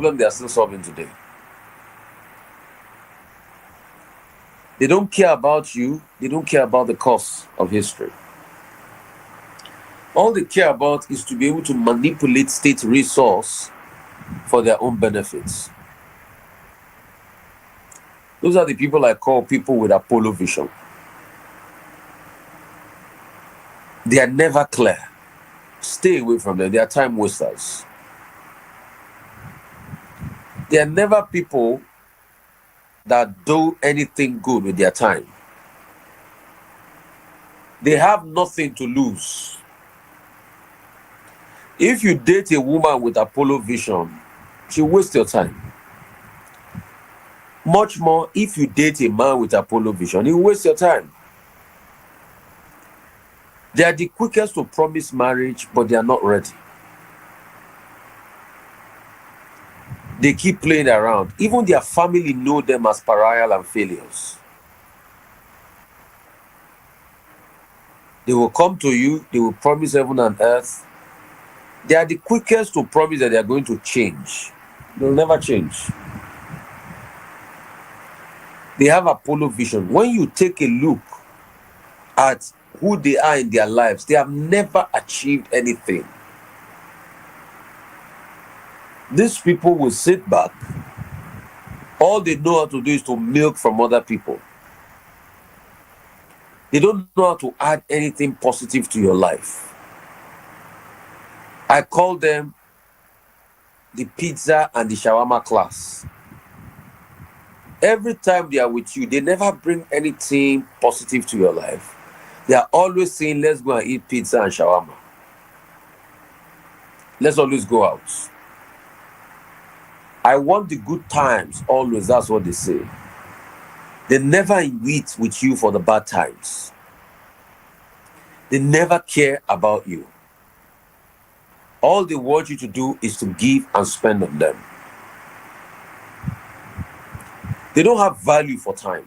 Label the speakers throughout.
Speaker 1: problem they are still solving today. They don't care about you. They don't care about the course of history. All they care about is to be able to manipulate state resource for their own benefits. Those are the people I call people with Apollo vision. They are never clear. Stay away from them. They are time wasters. They are never people that do anything good with their time. They have nothing to lose. If you date a woman with Apollo vision, she'll waste your time. Much more if you date a man with Apollo vision, he'll waste your time. They are the quickest to promise marriage, but they are not ready. They keep playing around. Even their family know them as pariah and failures. They will come to you, they will promise heaven and earth. They are the quickest to promise that they are going to change. They will never change. They have Apollo vision. When you take a look at who they are in their lives, they have never achieved anything. These people will sit back. All they know how to do is to milk from other people. They don't know how to add anything positive to your life. I call them the pizza and the shawarma class. Every time they are with you, they never bring anything positive to your life. They are always saying, let's go and eat pizza and shawarma. Let's always go out. I want the good times, always, that's what they say. They never eat with you for the bad times. They never care about you. All they want you to do is to give and spend on them. They don't have value for time.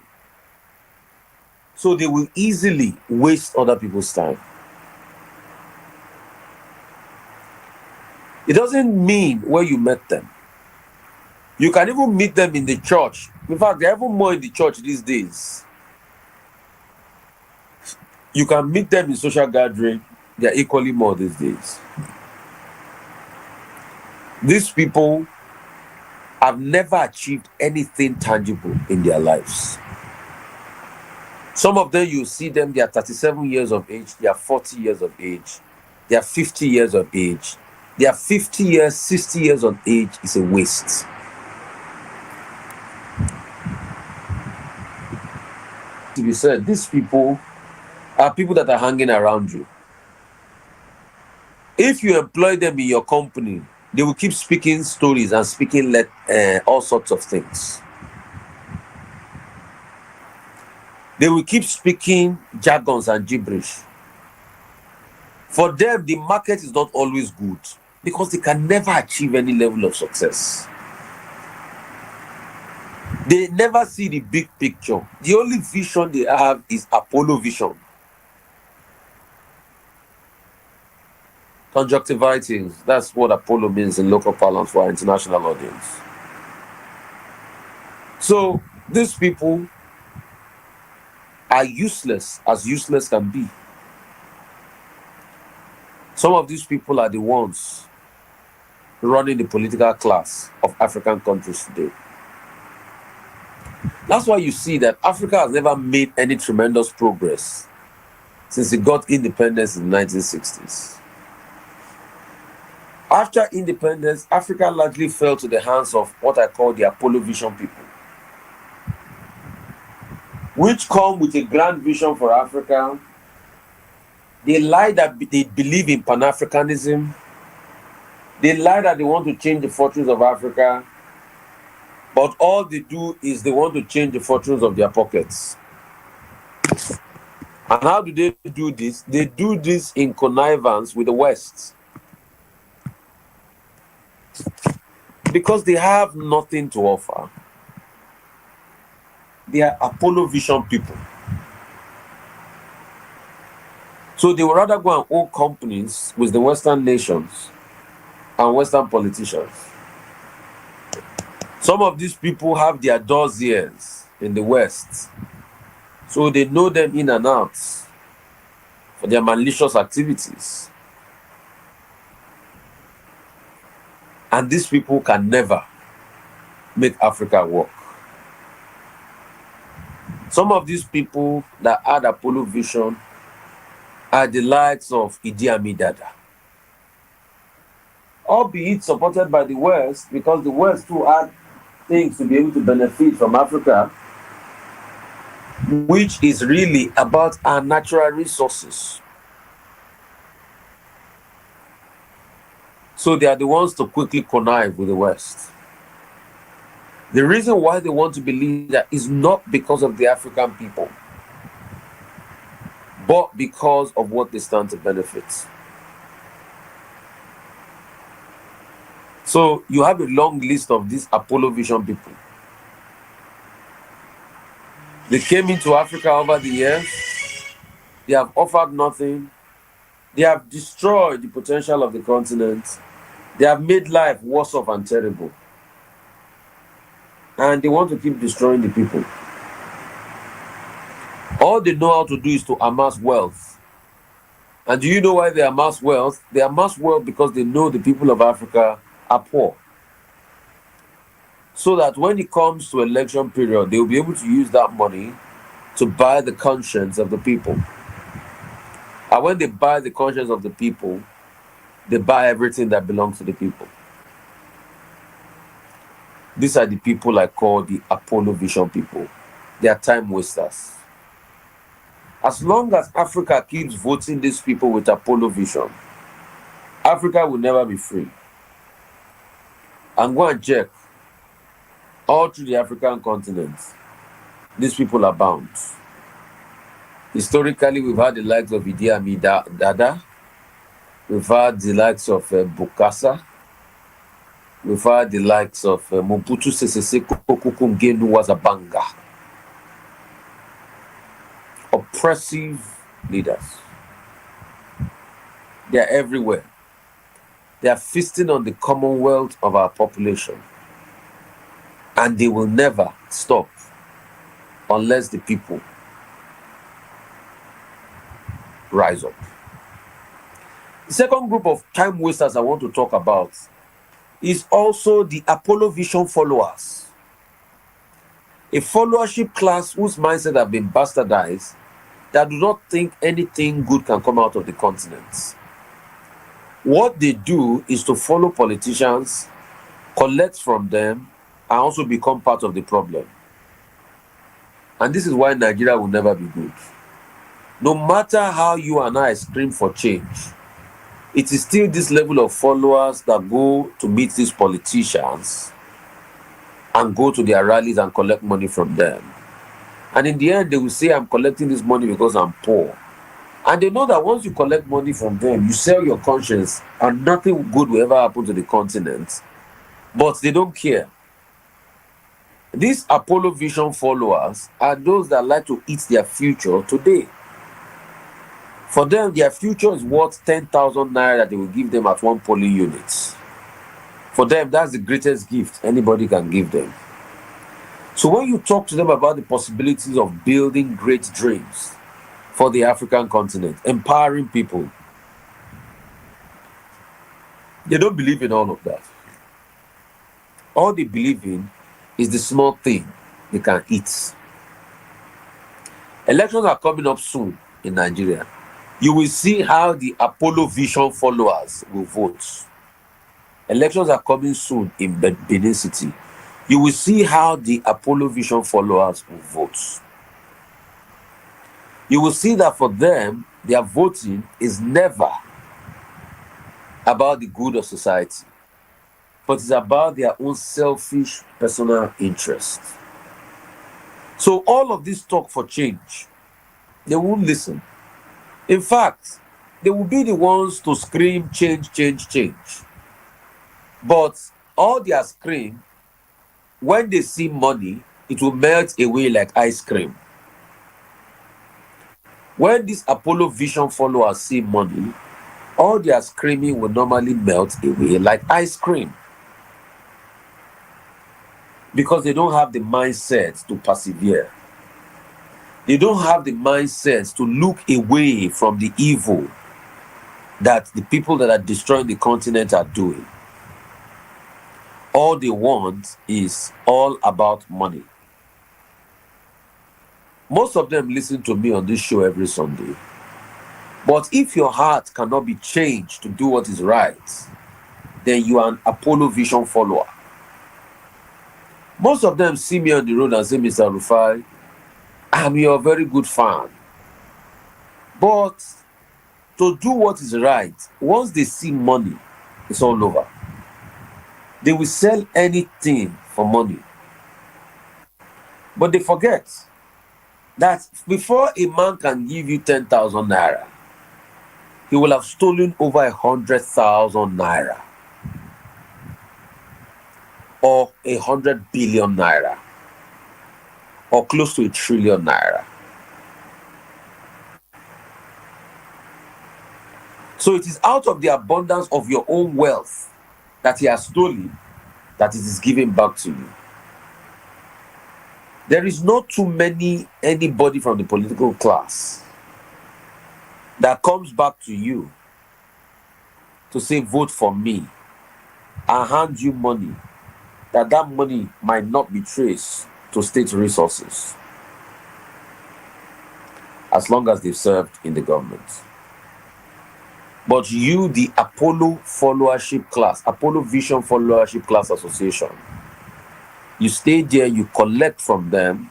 Speaker 1: So they will easily waste other people's time. It doesn't mean where you met them. You can even meet them in the church. In fact, they're even more in the church these days. You can meet them in social gathering. They're equally more these days. These people have never achieved anything tangible in their lives. Some of them, you see them, they are 37 years of age, they are 40 years of age, they are 50 years of age. They are 50 years, 60 years of age is a waste. To be said, these people are people that are hanging around you. If you employ them in your company, they will keep speaking stories and speaking all sorts of things. They will keep speaking jargons and gibberish. For them, the market is not always good because they can never achieve any level of success. They never see the big picture. The only vision they have is Apollo vision. Conjunctivitis, that's what Apollo means in local parlance for our international audience. So these people are useless as useless can be. Some of these people are the ones running the political class of African countries today. That's why you see that Africa has never made any tremendous progress since it got independence in the 1960s. After independence, Africa largely fell to the hands of what I call the Apollo vision people, which come with a grand vision for Africa. They lie that they believe in Pan-Africanism. They lie that they want to change the fortunes of Africa. But all they do is they want to change the fortunes of their pockets. And how do they do this? They do this in connivance with the West. Because they have nothing to offer. They are Apollo vision people. So they would rather go and own companies with the Western nations and Western politicians Some of these people have their dossiers in the West, so they know them in and out for their malicious activities. And these people can never make Africa work. Some of these people that had Apollo vision are the likes of Idi Amin Dada, albeit supported by the West, because the West too had things to be able to benefit from Africa, which is really about our natural resources. So they are the ones to quickly connive with the West. The reason why they want to be leader is not because of the African people, but because of what they stand to benefit. So you have a long list of these Apollo vision people. They came into Africa over the years. They have offered nothing. They have destroyed the potential of the continent. They have made life worse off and terrible. And they want to keep destroying the people. All they know how to do is to amass wealth. And do you know why they amass wealth? They amass wealth because they know the people of Africa are poor. So that when it comes to election period, they will be able to use that money to buy the conscience of the people. And when they buy the conscience of the people, they buy everything that belongs to the people. These are the people I call the Apollo vision people. They are time wasters. As long as Africa keeps voting these people with Apollo vision, Africa will never be free. And go and check. All through the African continent, these people are bound. Historically, we've had the likes of Idi Amin Dada. We've had the likes of Bokassa. We've had the likes of Mobutu Sese Seko Ngenu Wazabanga. Oppressive leaders. They are everywhere. They are feasting on the commonwealth of our population. And they will never stop unless the people rise up. The second group of time wasters I want to talk about is also the Apollo vision followers. A followership class whose mindset have been bastardized, that do not think anything good can come out of the continent. What they do is to follow politicians, collect from them, and also become part of the problem. And this is why Nigeria will never be good. No matter how you and I scream for change, it is still this level of followers that go to meet these politicians and go to their rallies and collect money from them. And in the end, they will say, I'm collecting this money because I'm poor. And they know that once you collect money from them, you sell your conscience and nothing good will ever happen to the continent. But they don't care. These Apollo vision followers are those that like to eat their future today. For them, their future is worth 10,000 naira that they will give them at one polling unit. For them, that's the greatest gift anybody can give them. So when you talk to them about the possibilities of building great dreams for the African continent, empowering people, they don't believe in all of that. All they believe in is the small thing they can eat. Elections are coming up soon in Nigeria. You will see how the Apollo vision followers will vote. Elections are coming soon in Benin City. You will see how the Apollo vision followers will vote. You will see that for them, their voting is never about the good of society, but it's about their own selfish personal interest. So all of this talk for change, they won't listen. In fact, they will be the ones to scream change, change, change. But all their scream, when they see money, it will melt away like ice cream. When these Apollo vision followers see money, all their screaming will normally melt away like ice cream. because they don't have the mindset to persevere. They don't have the mindset to look away from the evil that the people that are destroying the continent are doing. All they want is all about money. Most of them listen to me on this show every Sunday. But if your heart cannot be changed to do what is right, then you are an Apollo Vision follower. Most of them see me on the road and say, Mr. Rufai, I'm your very good fan. But to do what is right, once they see money, it's all over. They will sell anything for money. But they forget that before a man can give you 10,000 naira, he will have stolen over 100,000 naira or 100 billion naira or close to 1 trillion naira. So it is out of the abundance of your own wealth that he has stolen that it is given back to you. There is not too many anybody from the political class that comes back to you to say, vote for me, and hand you money, that money might not be traced to state resources as long as they've served in the government. But you, the Apollo Followership class, Apollo Vision Followership Class Association, you stay there, you collect from them,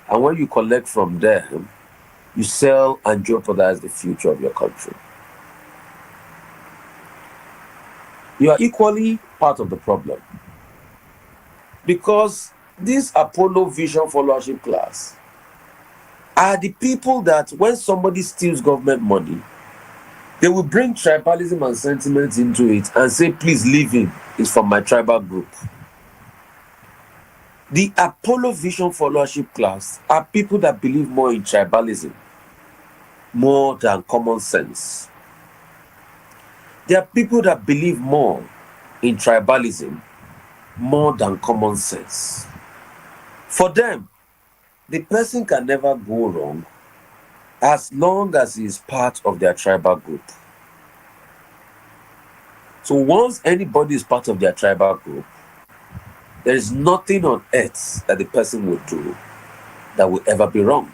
Speaker 1: and when you collect from them, you sell and jeopardize the future of your country. You are equally part of the problem. Because this Apollo Vision Followership class are the people that when somebody steals government money, they will bring tribalism and sentiments into it and say, please leave him, it's from my tribal group. The Apollo Vision Followership class are people that believe more in tribalism, more than common sense. They are people that believe more in tribalism, more than common sense. For them, the person can never go wrong as long as he is part of their tribal group. So once anybody is part of their tribal group, there is nothing on earth that the person will do that will ever be wrong.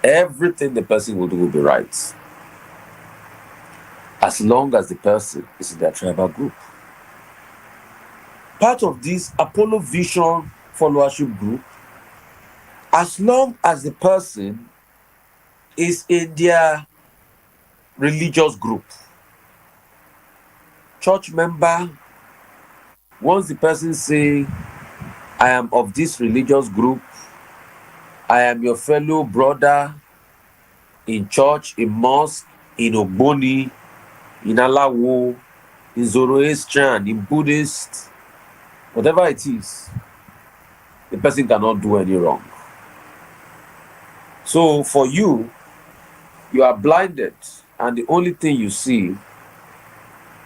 Speaker 1: Everything the person will do will be right, as long as the person is in their tribal group. Part of this Apollo Vision Followership group, as long as the person is in their religious group. Church member, once the person say, I am of this religious group, I am your fellow brother in church, in mosque, in Ogboni, in Alawo, in Zoroastrian, in Buddhist, whatever it is, the person cannot do any wrong. So for you, you are blinded, and the only thing you see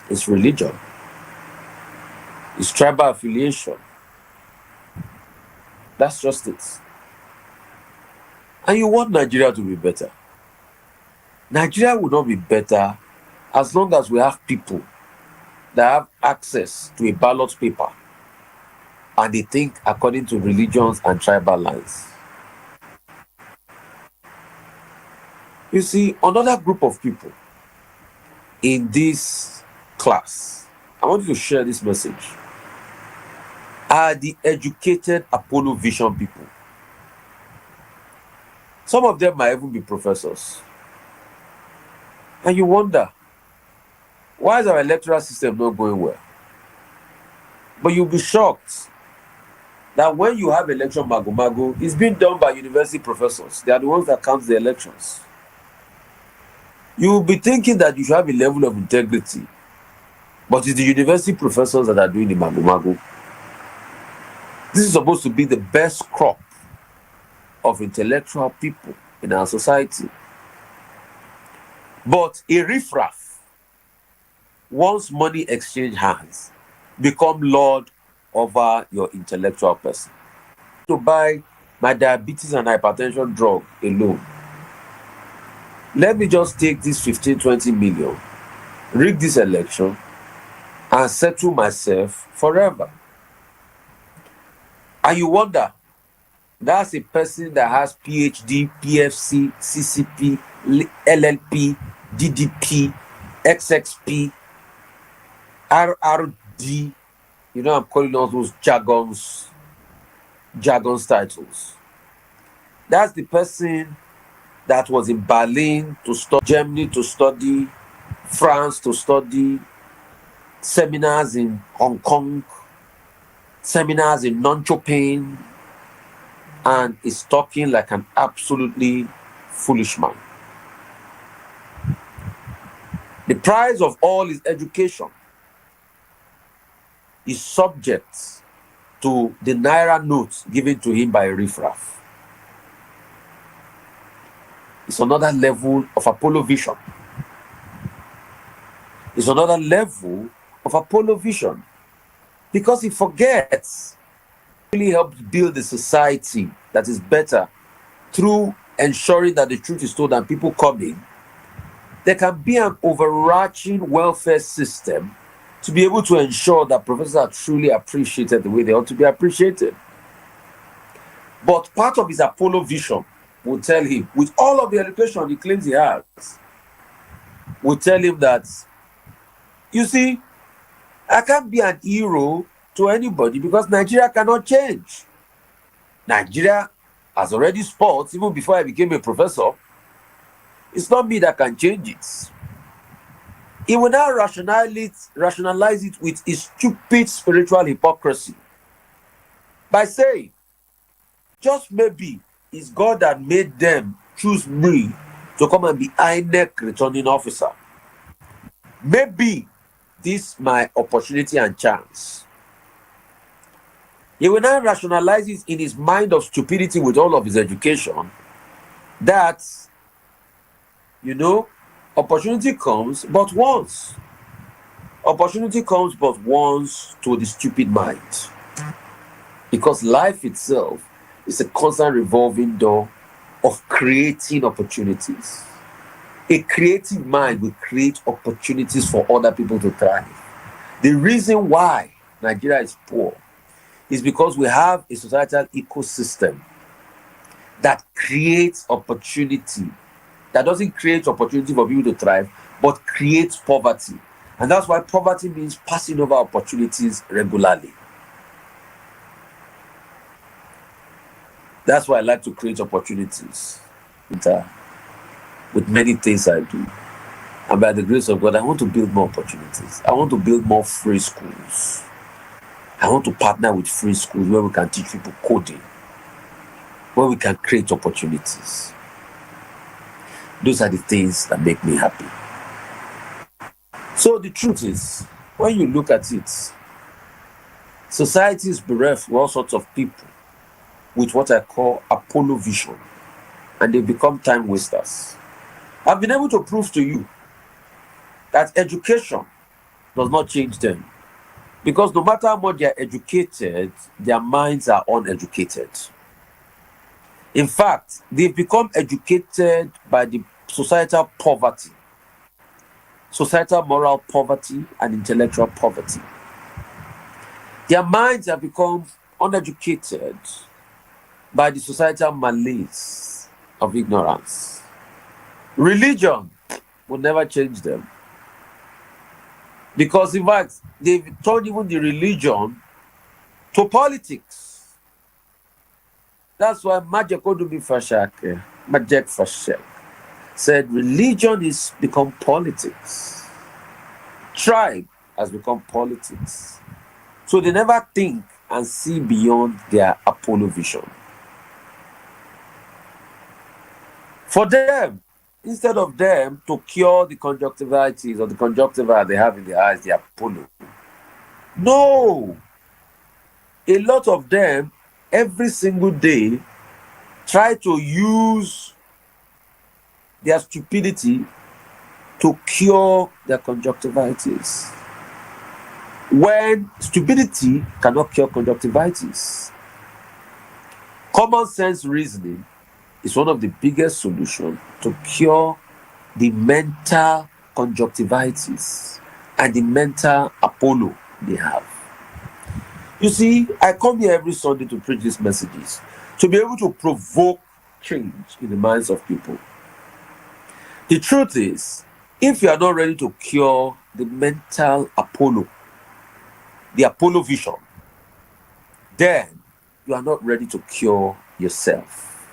Speaker 1: is religion, is tribal affiliation. That's just it. And you want Nigeria to be better. Nigeria will not be better as long as we have people that have access to a ballot paper and they think according to religions and tribal lines. You see, another group of people in this class, I want you to share this message, are the educated Apollo Vision people. Some of them might even be professors. And you wonder, why is our electoral system not going well? But you'll be shocked that when you have election mago-mago, it's being done by university professors. They are the ones that count the elections. You will be thinking that you should have a level of integrity, but it's the university professors that are doing the mago-mago. This is supposed to be the best crop of intellectual people in our society. But a riffraff, once money exchange hands, become lord over your intellectual person. To buy my diabetes and hypertension drug alone, let me just take this 15-20 million, rig this election, and settle myself forever. And you wonder, that's a person that has PhD, PFC, CCP, LLP, DDP, XXP, RRD. You know, I'm calling all those jargons titles. That's the person that was in Berlin to study, Germany to study, France to study, seminars in Hong Kong, seminars in Nonchopain, and is talking like an absolutely foolish man. The price of all his education is subject to the naira notes given to him by a riffraff. It's another level of Apollo vision. It's another level of Apollo vision, because he forgets really helps build a society that is better through ensuring that the truth is told and people come in. There can be an overarching welfare system to be able to ensure that professors are truly appreciated the way they ought to be appreciated. But part of his Apollo vision will tell him, with all of the education he claims he has, will tell him that, you see, I can't be an hero to anybody because Nigeria cannot change. Nigeria has already spoiled even before I became a professor. It's not me that can change it. He will now rationalize it with his stupid spiritual hypocrisy by saying, just maybe it's God that made them choose me to come and be INEC returning officer. Maybe this is my opportunity and chance. He will now rationalize it in his mind of stupidity with all of his education that, you know, opportunity comes but once. Opportunity comes but once to the stupid mind. Because life itself is a constant revolving door of creating opportunities. A creative mind will create opportunities for other people to thrive. The reason why Nigeria is poor is because we have a societal ecosystem that creates opportunity, that doesn't create opportunity for people to thrive, but creates poverty. And that's why poverty means passing over opportunities regularly. That's why I like to create opportunities with many things I do. And by the grace of God, I want to build more opportunities. I want to build more free schools. I want to partner with free schools where we can teach people coding, where we can create opportunities. Those are the things that make me happy. So the truth is, when you look at it, society is bereft of all sorts of people with what I call Apollo vision, and they become time wasters. I've been able to prove to you that education does not change them, because no matter how much they are educated, their minds are uneducated. In fact, they've become educated by the societal poverty, societal moral poverty, and intellectual poverty. Their minds have become uneducated by the societal malaise of ignorance. Religion will never change them, because in fact, they've turned even the religion to politics. That's why Majek Fashek said religion is become politics. Tribe has become politics. So they never think and see beyond their Apollo vision. For them, instead of them to cure the conjunctivitis or the conjunctiva they have in their eyes, the Apollo. No! A lot of them, every single day, try to use their stupidity to cure their conjunctivitis. when stupidity cannot cure conjunctivitis. Common sense reasoning is one of the biggest solutions to cure the mental conjunctivitis and the mental Apollo they have. You see, I come here every Sunday to preach these messages, to be able to provoke change in the minds of people. The truth is, if you are not ready to cure the mental Apollo, the Apollo vision, then you are not ready to cure yourself.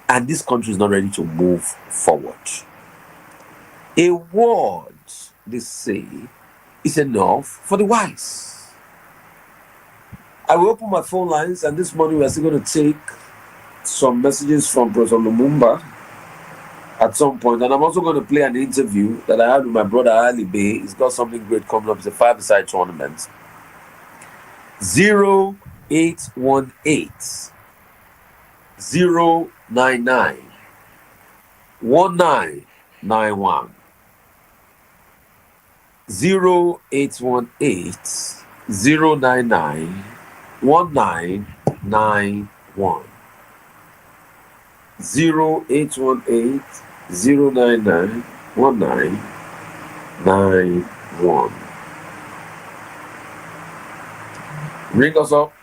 Speaker 1: And this country is not ready to move forward. A word, they say, is enough for the wise. I will open my phone lines, and this morning we are still going to take some messages from Professor Lumumba at some point, and I'm also going to play an interview that I had with my brother Ali Bey. He's got something great coming up. It's a 5-a-side tournament. 0818 099 1991. 0818 099 1991. 0818 099 1991. Ring us up.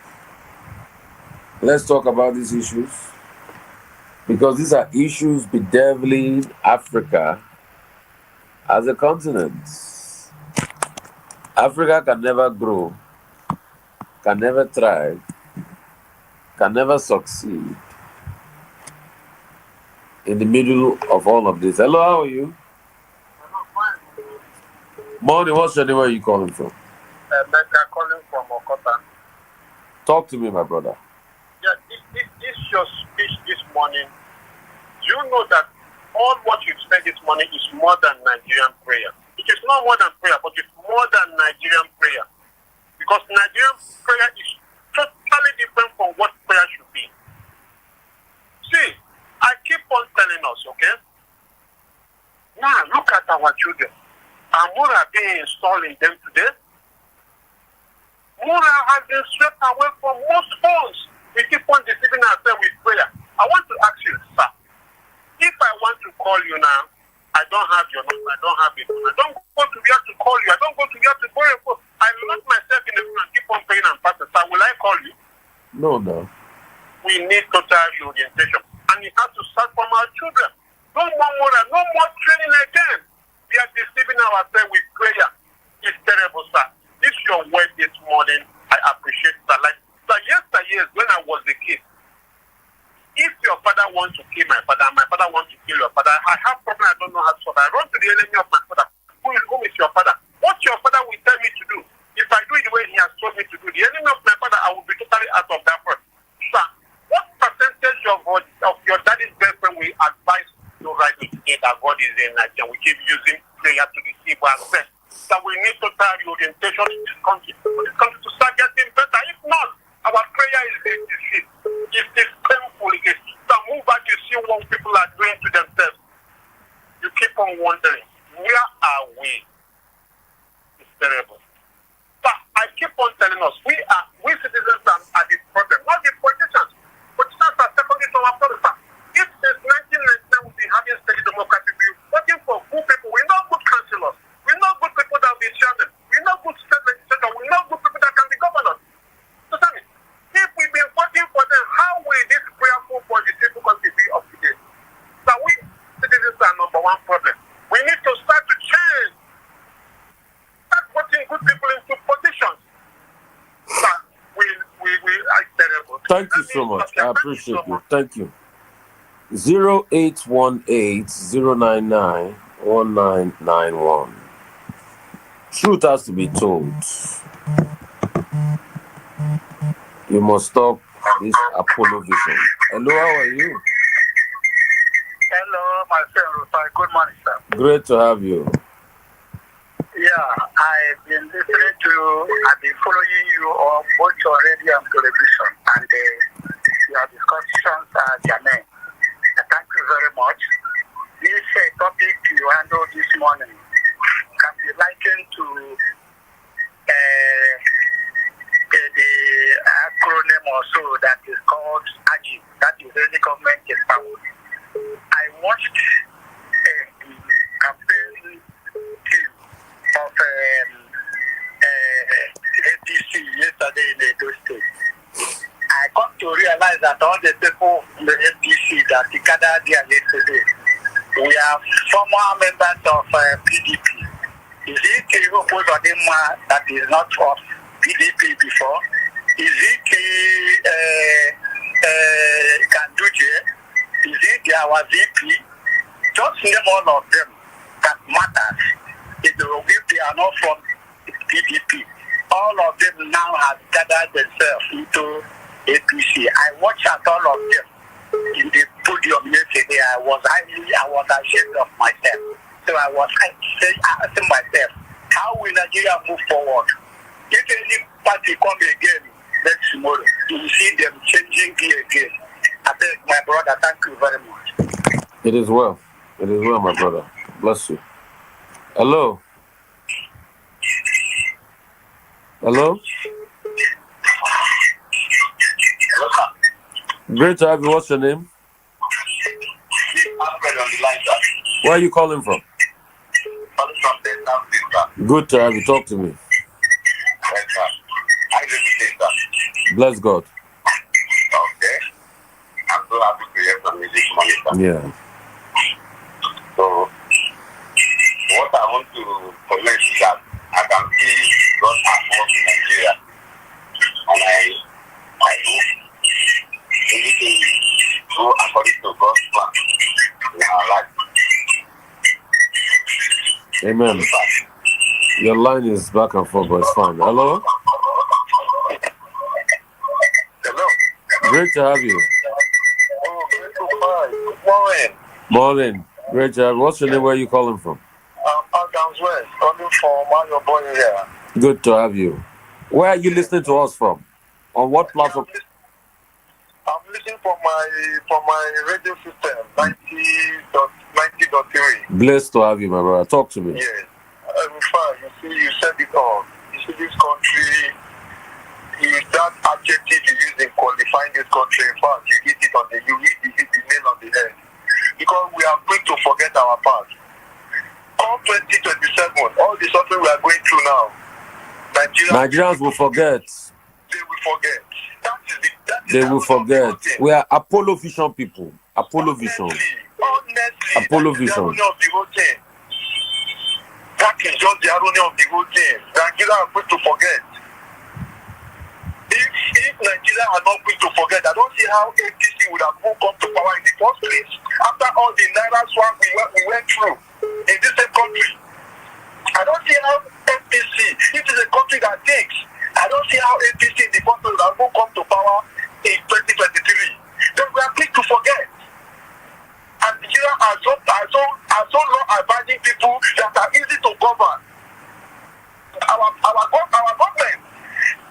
Speaker 1: Let's talk about these issues, because these are issues bedeviling Africa as a continent. Africa can never grow, can never thrive, can never succeed in the middle of all of this. Hello, how are you? Morning, what's your name? Where are you calling from?
Speaker 2: Becca calling from Okota.
Speaker 1: Talk to me, my brother.
Speaker 2: Yeah, this your speech this morning. Do you know that all what you've said this morning is more than Nigerian prayer? It is not more than prayer, but it's more than Nigerian prayer. Because Nigerian prayer is totally different from what prayer should be. See, I keep on telling us, okay? Now, look at our children. Are Mura being installed in them today? Mura has been swept away from most homes. We keep on deceiving ourselves with prayer. I want to ask you, sir, if I want to call you now, I don't have your number, I don't have it. I don't go to where to call you. I don't go to where to borrow a phone. I lock myself in the room and keep on praying and fasting. Sir, will I call you?
Speaker 1: No.
Speaker 2: We need total reorientation. And it has to start from our children. No more Mura, no more training again. We are deceiving ourselves with prayer. It's terrible, sir. This is your word this morning. I appreciate that. Like, so yesterday, when I was a kid, if your father wants to kill my father wants to kill your father, I have problem. I don't know how to solve. I run to the enemy of my father. Who is your father? What your father will tell me to do? If I do it the way he has told me to do, the enemy of my father, I will be totally out of that person. Sir, what percentage of your daddy's girlfriend will advise you right to say that God is in Nigeria? We keep using prayer to deceive ourselves. That we need total reorientation in this country. For this country to start getting better. If not, our prayer is being deceived. It is painful. It's to move back to see what people are doing to themselves. You keep on wondering, where are we? It's terrible. But I keep on telling us, we citizens are the problem, not the politicians. Politicians are secondary to our problem. If since 1999 we've been having steady democracy, we're working for good people. We're not good councillors. We're not good people that will be chairmen. We're not good state legislators. We're not good people that can be governors. So tell me, if we've been working for them, how will this prayerful for the people country be up to date? So we citizens are number one problem. We need to start to change. Start putting good people into positions. But we are terrible.
Speaker 1: Thank you so much. I appreciate you. Thank you. 0818 099 1991. Truth has to be told. You must stop this Apollo vision. Hello, how are you?
Speaker 2: Hello, my friend Rufai. Good morning, sir.
Speaker 1: Great to have you.
Speaker 2: Yeah, I've been listening to you. I've been following you on both your radio and television, and your discussions are germane. Thank you very much. This topic you handled this morning can be likened to or so that is called AGI, that is any government in power. I watched a campaign team of APC yesterday in Edo State. I got to realize that all the people in the APC that gathered there yesterday, we are former members of PDP. Is it Odema that is not of PDP before? Is it Kanduje? Is it our VP? Just name all of them that matters. If they are not from PDP, all of them now have gathered themselves into APC. I watched at all of them in the podium yesterday. I was ashamed of myself. So I was asking myself, how will Nigeria move forward? If any party come again next tomorrow, you will see them changing gear again. I beg my brother, thank you very much.
Speaker 1: It is well. It is well, my brother. Bless you. Hello. Hello.
Speaker 2: Hello, sir.
Speaker 1: Great to have you. What's your name? Where are you calling from? Good to have you. Talk to me. Bless God.
Speaker 2: Okay. I'm so happy to hear from you this morning, sir.
Speaker 1: Yeah.
Speaker 2: So, what I want to comment is that I can see God at work in Nigeria. And I hope everything will go according to God's plan in our life.
Speaker 1: Amen. Your line is back and forth, but it's fine. Hello?
Speaker 2: Hello.
Speaker 1: Great to have you.
Speaker 2: Oh, good morning.
Speaker 1: Morning. Great to have you. What's your name? Where are you calling from?
Speaker 2: I'm Adams West, calling from your boy here.
Speaker 1: Good to have you. Where are you listening to us from? On what platform?
Speaker 2: I'm listening from my radio system, 90.3.
Speaker 1: Blessed to have you, my brother. Talk to me.
Speaker 2: Yes. Rufai, you see, you said it all. You see, this country, that adjective you use in qualifying this country, in fact, you hit the nail on the head. Because we are quick to forget our past. Come 2027, all the suffering we are going through now,
Speaker 1: Nigerians will forget.
Speaker 2: They will forget.
Speaker 1: They will forget. We are Apollo Vision people. Apollo Vision.
Speaker 2: Honestly,
Speaker 1: Apollo
Speaker 2: that is the
Speaker 1: Vision.
Speaker 2: irony of the whole thing. That is just the irony of the whole thing. Nigeria are quick to forget. If Nigeria are not quick to forget, I don't see how APC would have come to power in the first place. After all the Naira swap we went through in this same country. I don't see how APC, it is a country that thinks. I don't see how APC in the first place would have come to power in 2023. Then we are quick to forget. And Nigeria are so law-abiding people that are easy to govern. Our government,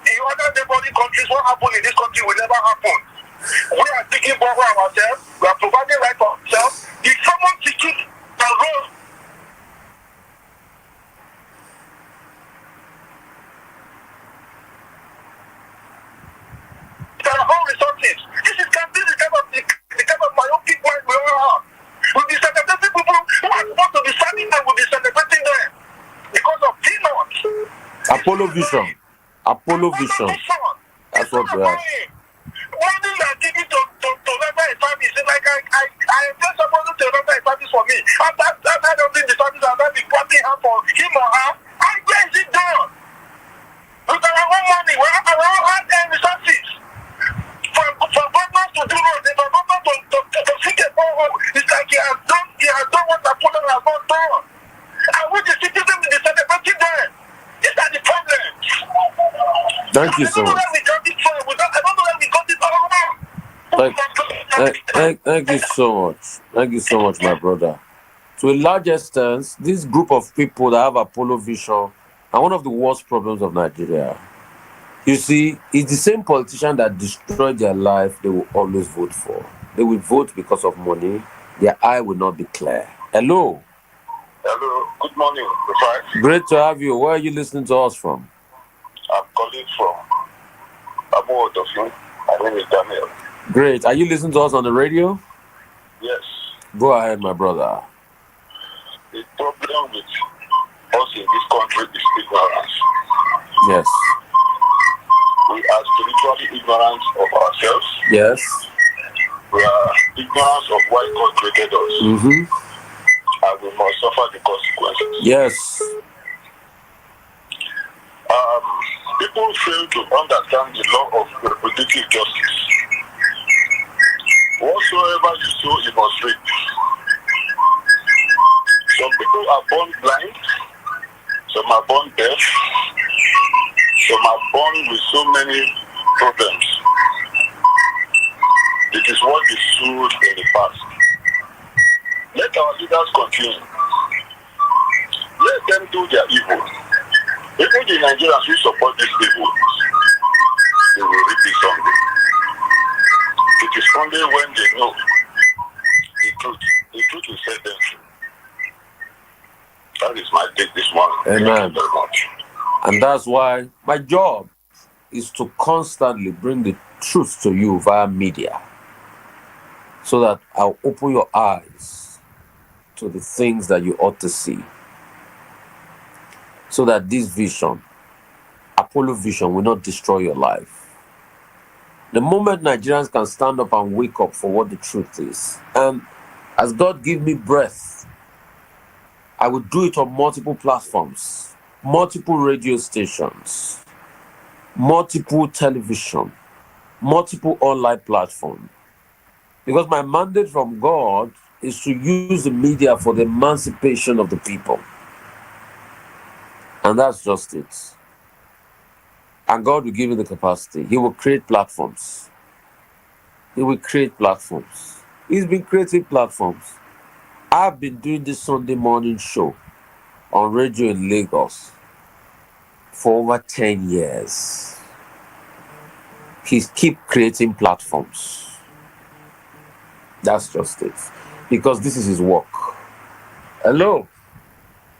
Speaker 2: in other neighboring countries, what happened in this country will never happen. We are taking care of ourselves. We are providing right for ourselves. If someone teaches the road, our own resources. This is the kind of myopic mind we all have. We'll be celebrating people who are supposed to be standing there, we'll be celebrating them because of peanuts.
Speaker 1: Apollo Vision. Apollo Vision. That's what we are.
Speaker 2: One thing that give it to remember a service is like I am just supposed to remember a service for me. After doing the service, I'll be planting her for him or her. And where is it done? With our own money, we have our own hard-earned resources. For government to do roads, for government to fix a borehole, it's like he has done what Apollo has not done. And with the citizens in the celebrating them, these are the problems.
Speaker 1: Thank you so much.
Speaker 2: I don't know where we got it all.
Speaker 1: Thank you so much. Thank you so much, my brother. To a large extent, this group of people that have Apollo Vision are one of the worst problems of Nigeria. You see, it's the same politician that destroyed their life they will always vote for. They will vote because of money. Their eye will not be clear. Hello.
Speaker 2: Hello. Good morning, Rufai.
Speaker 1: Great to have you. Where are you listening to us from?
Speaker 2: I'm calling from Amu Odofin. I My name is Daniel.
Speaker 1: Great. Are you listening to us on the radio?
Speaker 2: Yes.
Speaker 1: Go ahead, my brother.
Speaker 2: The problem with us in this country is ignorance.
Speaker 1: Yes.
Speaker 2: We are spiritually ignorant of ourselves.
Speaker 1: Yes.
Speaker 2: We are ignorant of why God created us. And we must suffer the consequences.
Speaker 1: Yes.
Speaker 2: People fail to understand the law of reproductive justice. Whatsoever you sow, you must reap. Some people are born blind, some are born deaf, some are born with so many problems. It is what is sowed in the past. Let our leaders continue. Let them do their evil. Even the Nigerians who support this evil, they will reap it someday. It is only when they know the truth will set them free. That is my take this morning.
Speaker 1: Amen.
Speaker 2: Thank you very much.
Speaker 1: And that's why my job is to constantly bring the truth to you via media, so that I'll open your eyes to the things that you ought to see, so that this vision, Apollo vision, will not destroy your life. The moment Nigerians can stand up and wake up for what the truth is, and as God give me breath, I will do it on multiple platforms, multiple radio stations, multiple television, multiple online platforms. Because my mandate from God is to use the media for the emancipation of the people. And that's just it. And God will give you the capacity. He will create platforms. He will create platforms. He's been creating platforms. I've been doing this Sunday morning show on radio in Lagos for over 10 years. He's keep creating platforms. That's just it. Because this is his work. Hello.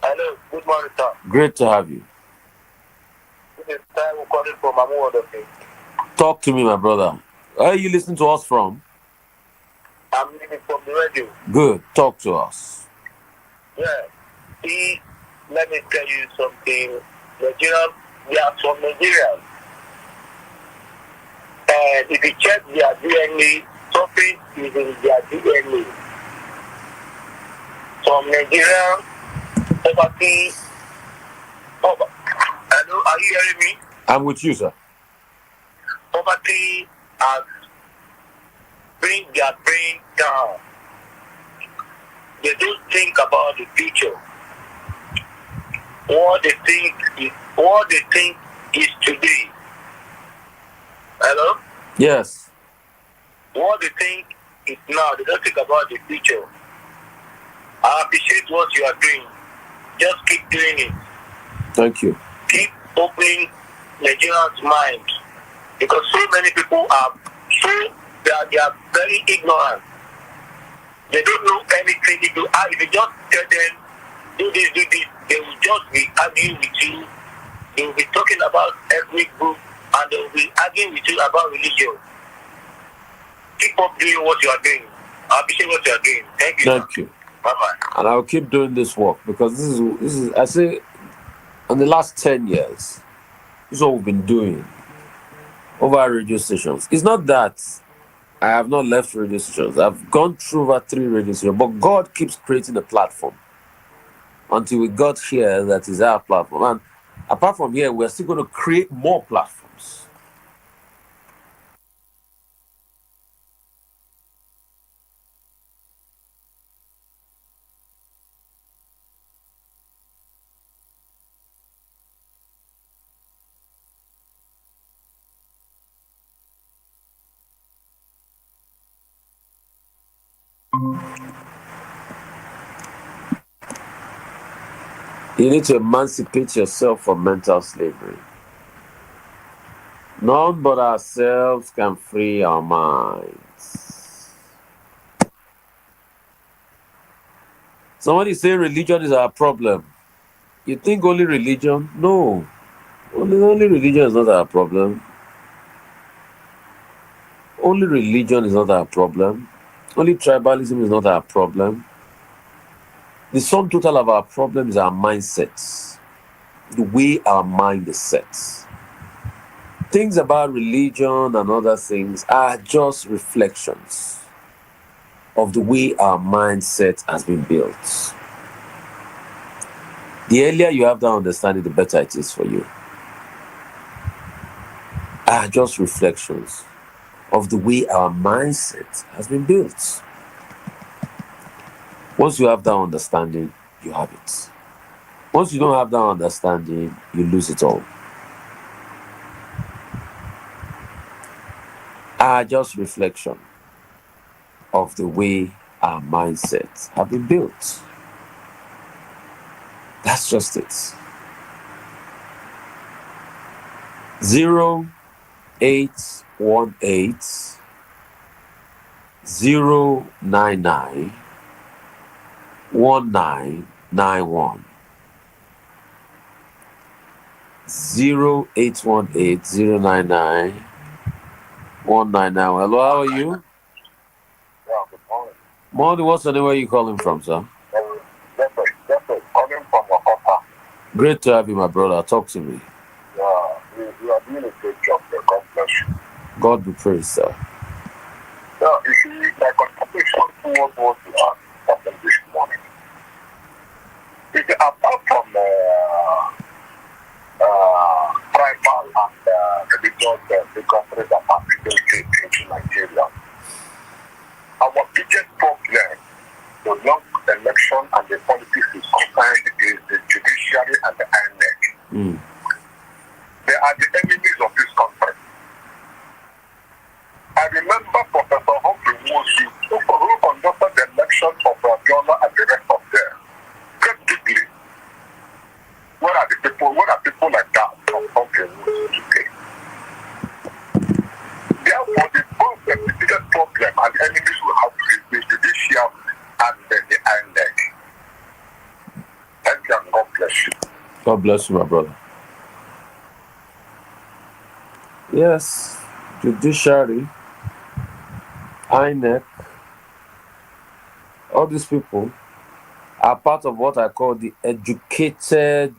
Speaker 2: Hello, good morning, sir.
Speaker 1: Great to have you.
Speaker 2: This is Taiwo calling from Amuwodoke.
Speaker 1: Talk to me, my brother. Where are you listening to us from?
Speaker 2: I'm listening from the radio.
Speaker 1: Good. Talk to us.
Speaker 2: Yeah. See, let me tell you something. Nigerians, they are from Nigeria. And if you check their DNA, something is in their DNA. From Nigeria, poverty. Hello, are you hearing me?
Speaker 1: I'm with you, sir.
Speaker 2: Poverty has bring their brain down. They don't think about the future. What they think is today. Hello?
Speaker 1: Yes.
Speaker 2: What they think is now. They don't think about the future. I appreciate what you are doing. Just keep doing it.
Speaker 1: Thank you.
Speaker 2: Keep opening Nigerians' mind. Because so many people are they are very ignorant. They don't know anything. If you just tell them, do this, they will just be arguing with you. They will be talking about ethnic group, and they will be arguing with you about religion. Keep up doing what you are doing. I appreciate what you are doing. Thank you.
Speaker 1: Thank you.
Speaker 2: Bye-bye.
Speaker 1: And I'll keep doing this work, because this is I say, in the last 10 years, this is what we've been doing over our radio stations. It's not that I have not left radio stations. I've gone through over 3 radio stations, but God keeps creating a platform until we got here that is our platform. And apart from here, we're still going to create more platforms. You need to emancipate yourself from mental slavery. None but ourselves can free our minds. Somebody say religion is our problem. You think only religion? No. Only religion is not our problem. only religion is not our problem. Only tribalism is not our problem. The sum total of our problem is our mindsets, the way our mind is set. Things about religion and other things are just reflections of the way our mindset has been built. The earlier you have that understanding, the better it is for you. Are just reflections of the way our mindset has been built. Once you have that understanding, you have it. Once you don't have that understanding, you lose it all. Are just reflection of the way our mindsets have been built. That's just it. 0818 099 1991. 0818 099 1991. Hello, how are you?
Speaker 2: Yeah, good morning.
Speaker 1: Morning, what's the name? Where are you calling from, sir?
Speaker 2: Jeffrey, calling from Wakota.
Speaker 1: Great to have you, my brother. Talk to me.
Speaker 2: Yeah, you are doing a great job there. God bless you.
Speaker 1: God be praised, sir.
Speaker 2: Yeah, you see, my contribution towards what you are talking this morning. It's apart from tribal and religious differences that have been built into Nigeria. Our biggest problem, the long election and the politics is concerned, is the judiciary and the INEC. They are the enemies of this country. I remember Professor Humphrey Wosu, who conducted the election of Abiola and the rest of them. Practically, where are people like that from Humphrey Wosu today? Therefore, the biggest problem and enemies will have is the judiciary and the INEC. Thank you and God bless you.
Speaker 1: God bless you, my brother. Yes, judiciary, INEC, all these people are part of what I call the educated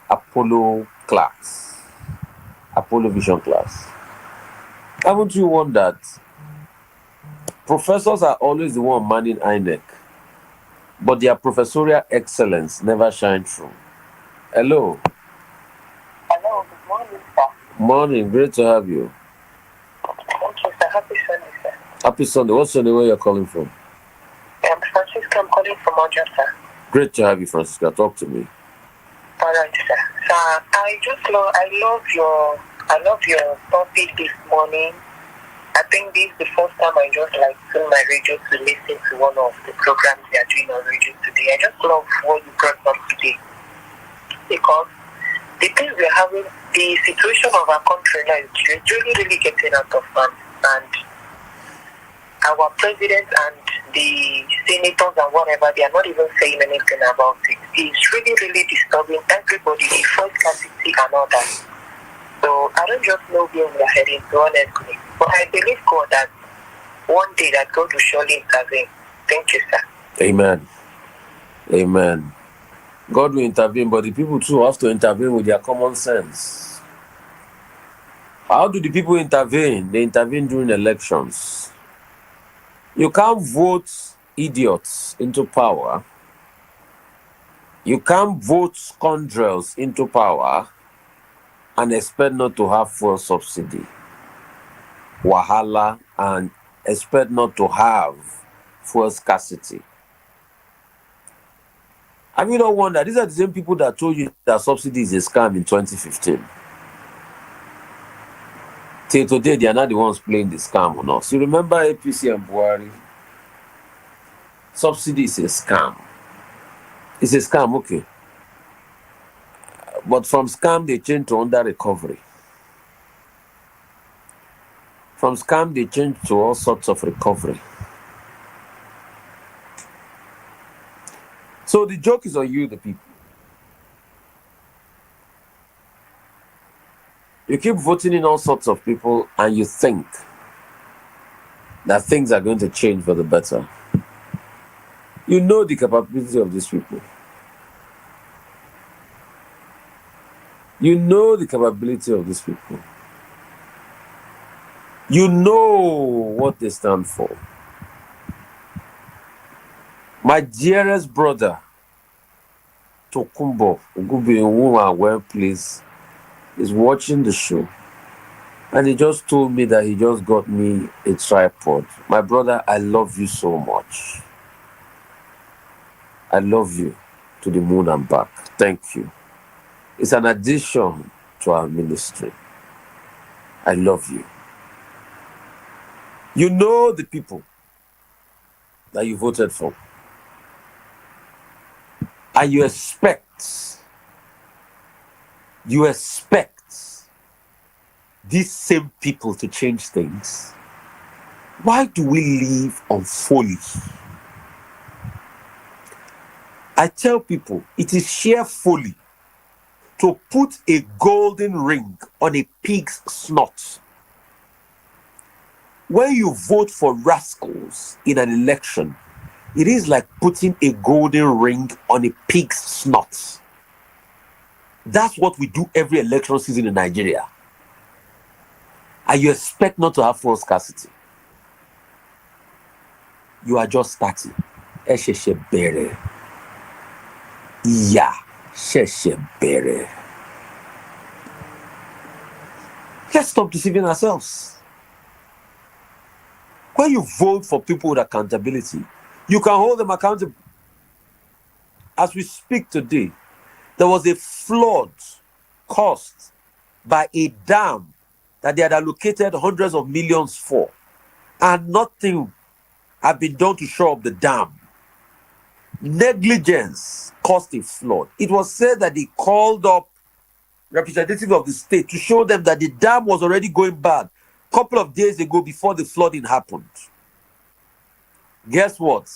Speaker 1: Apollo class, Apollo vision class. Haven't you wondered? Professors are always the one manning INEC, but their professorial excellence never shines through. Hello.
Speaker 3: Hello, good morning, sir.
Speaker 1: Morning, great to have you.
Speaker 3: Thank you, sir. Happy Sunday, sir.
Speaker 1: Happy Sunday. What's your name? Where you're calling from?
Speaker 3: I'm Francisca. I'm calling from Ojo, sir.
Speaker 1: Great to have you, Francisca. Talk to me.
Speaker 3: All right, sir. Sir, I love your topic this morning. I think this is the first time I just tune my radio to listen to one of the programs they are doing on radio today. I just love what you brought up today, because the things we're having, the situation of our country now is really getting out of hand, and our president and the senators and whatever, they are not even saying anything about it. It's really disturbing everybody, the first scarcity and all that. So I don't just know where we are heading to, honestly. But I believe God that one day that God will surely intervene. Thank you, sir.
Speaker 1: Amen. Amen. God will intervene, but the people too have to intervene with their common sense. How do the people intervene? They intervene during elections. You can't vote idiots into power. You can't vote scoundrels into power and expect not to have fuel subsidy, wahala, and expect not to have fuel scarcity. Have you not wondered? These are the same people that told you that subsidy is a scam in 2015. Till today, they are not the ones playing the scam on us. You remember APC and Buhari? Subsidy is a scam. It's a scam, okay. But from scam, they changed to under recovery. From scam, they changed to all sorts of recovery. So the joke is on you, the people. You keep voting in all sorts of people and you think that things are going to change for the better. You know the capability of these people. You know the capability of these people. You know what they stand for. My dearest brother, Tokumbo Ugubi, whom I well pleased, is watching the show. And he just told me that he just got me a tripod. My brother, I love you so much. I love you to the moon and back. Thank you. It's an addition to our ministry. I love you. You know the people that you voted for. And you expect these same people to change things. Why do we live on folly? I tell people it is sheer folly to put a golden ring on a pig's snot. When you vote for rascals in an election, it is like putting a golden ring on a pig's snot. That's what we do every election season in Nigeria. And you expect not to have full scarcity. You are just starting. Yeah, let's stop deceiving ourselves. When you vote for people with accountability, you can hold them accountable. As we speak today, there was a flood caused by a dam that they had allocated hundreds of millions for, and nothing had been done to shore up the dam. Negligence caused a flood. It was said that they called up representatives of the state to show them that the dam was already going bad a couple of days ago before the flooding happened. Guess what?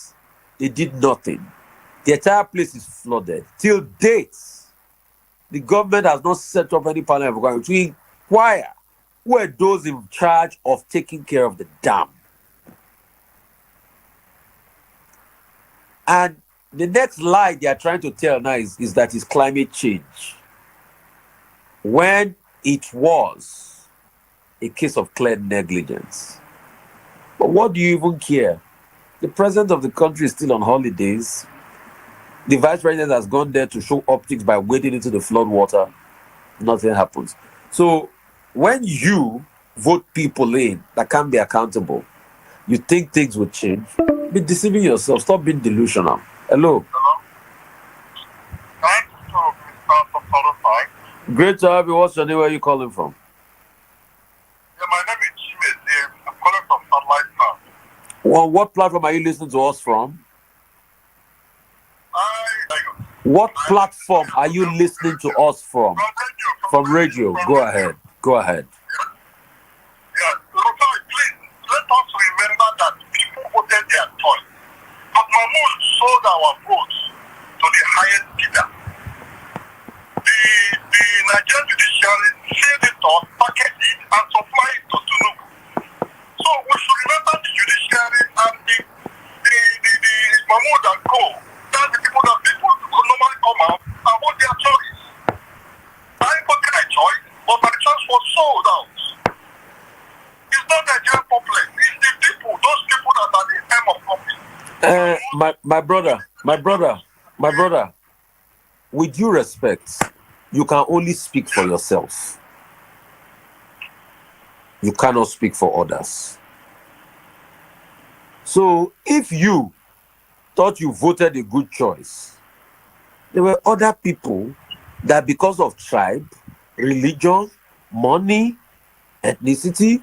Speaker 1: They did nothing. The entire place is flooded. Till date, the government has not set up any panel of inquiry to inquire who are those in charge of taking care of the dam. And the next lie they are trying to tell now is that it's climate change, when it was a case of clear negligence. But what do you even care? The president of the country is still on holidays. The vice president has gone there to show optics by wading into the flood water. Nothing happens. So when you vote people in that can't be accountable, you think things will change. Be deceiving yourself. Stop being delusional. Hello. Great to have you. What's your name? Where are you calling from?
Speaker 2: Yeah, my name is Chimeze. I'm calling from Satellite now.
Speaker 1: Well, what platform are you listening to us from? What platform are you listening to us from? From radio. Go ahead. Go ahead.
Speaker 2: Yeah, Rufai, please, let us remember that people voted their choice. But Mahmoud sold our votes to the highest bidder. The Nigerian judiciary said it all, packaged it, and supplied it to Tinubu. So we should remember the judiciary and the Mahmoud and Co. That's the people that people could normally come out and vote their choice. I voted my choice, but my choice was sold out. It's not the Nigerian public. It's the people, those people that are the hem of office.
Speaker 1: My brother, with due respect, you can only speak for yourself. You cannot speak for others. So if you thought you voted a good choice, there were other people that because of tribe, religion, money, ethnicity,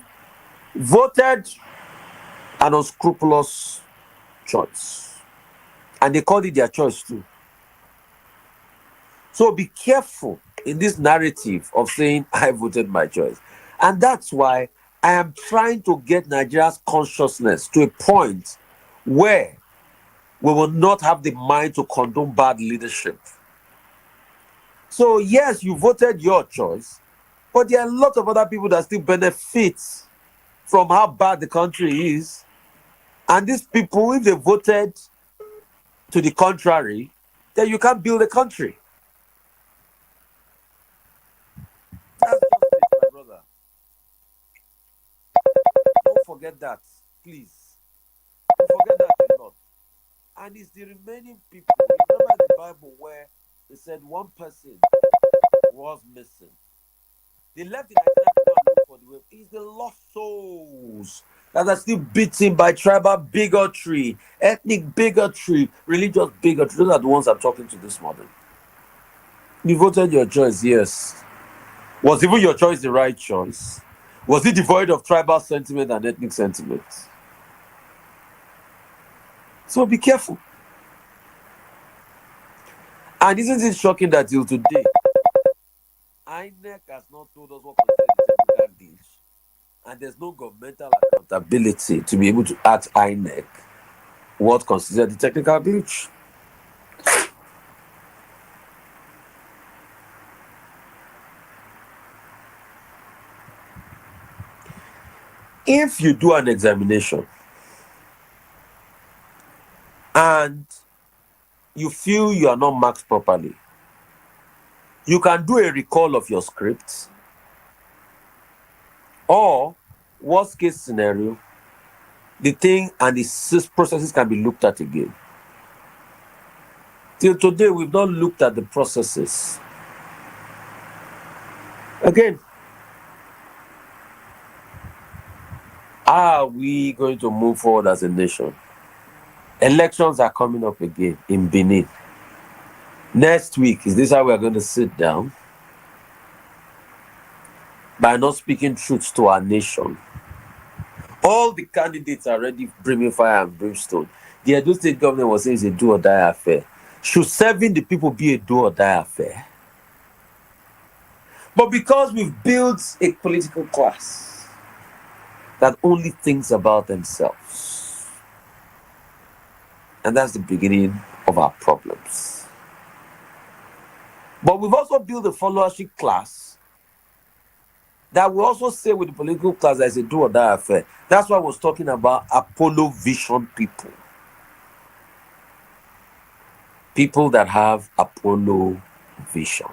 Speaker 1: voted an unscrupulous choice. And they called it their choice too. So be careful in this narrative of saying, I voted my choice. And that's why I am trying to get Nigeria's consciousness to a point where we will not have the mind to condone bad leadership. So yes, you voted your choice, But there are a lot of other people that still benefit from how bad the country is. And these people, if they voted to the contrary, then you can't build a country. That's just it, my brother. Don't forget that, please. Don't forget that a lot. And it's the remaining people. Remember in the Bible where they said one person was missing. They left the 99 people and looked for the way. It's the lost souls that are still beaten by tribal bigotry, ethnic bigotry, religious bigotry. Those are the ones I'm talking to this morning. You voted your choice, yes. Was even your choice the right choice? Was it devoid of tribal sentiment and ethnic sentiment? So be careful. And isn't it shocking that till today, INEC has not told us what concerns the technical glitch, and there's no governmental accountability to be able to ask INEC what considers the technical glitch. If you do an examination and you feel you are not marked properly, you can do a recall of your script, or worst case scenario, the thing and the processes can be looked at again. Till today, we've not looked at the processes. Again, how are we going to move forward as a nation? Elections are coming up again in Benin. Next week, is this how we're going to sit down? By not speaking truth to our nation. All the candidates are already bringing fire and brimstone. The Edo State government was saying it's a do or die affair. Should serving the people be a do or die affair? But because we've built a political class that only thinks about themselves, and that's the beginning of our problems. But we've also built a followership class that will also say with the political class that it's a do or die affair. That's why I was talking about Apollo vision people. People that have Apollo vision.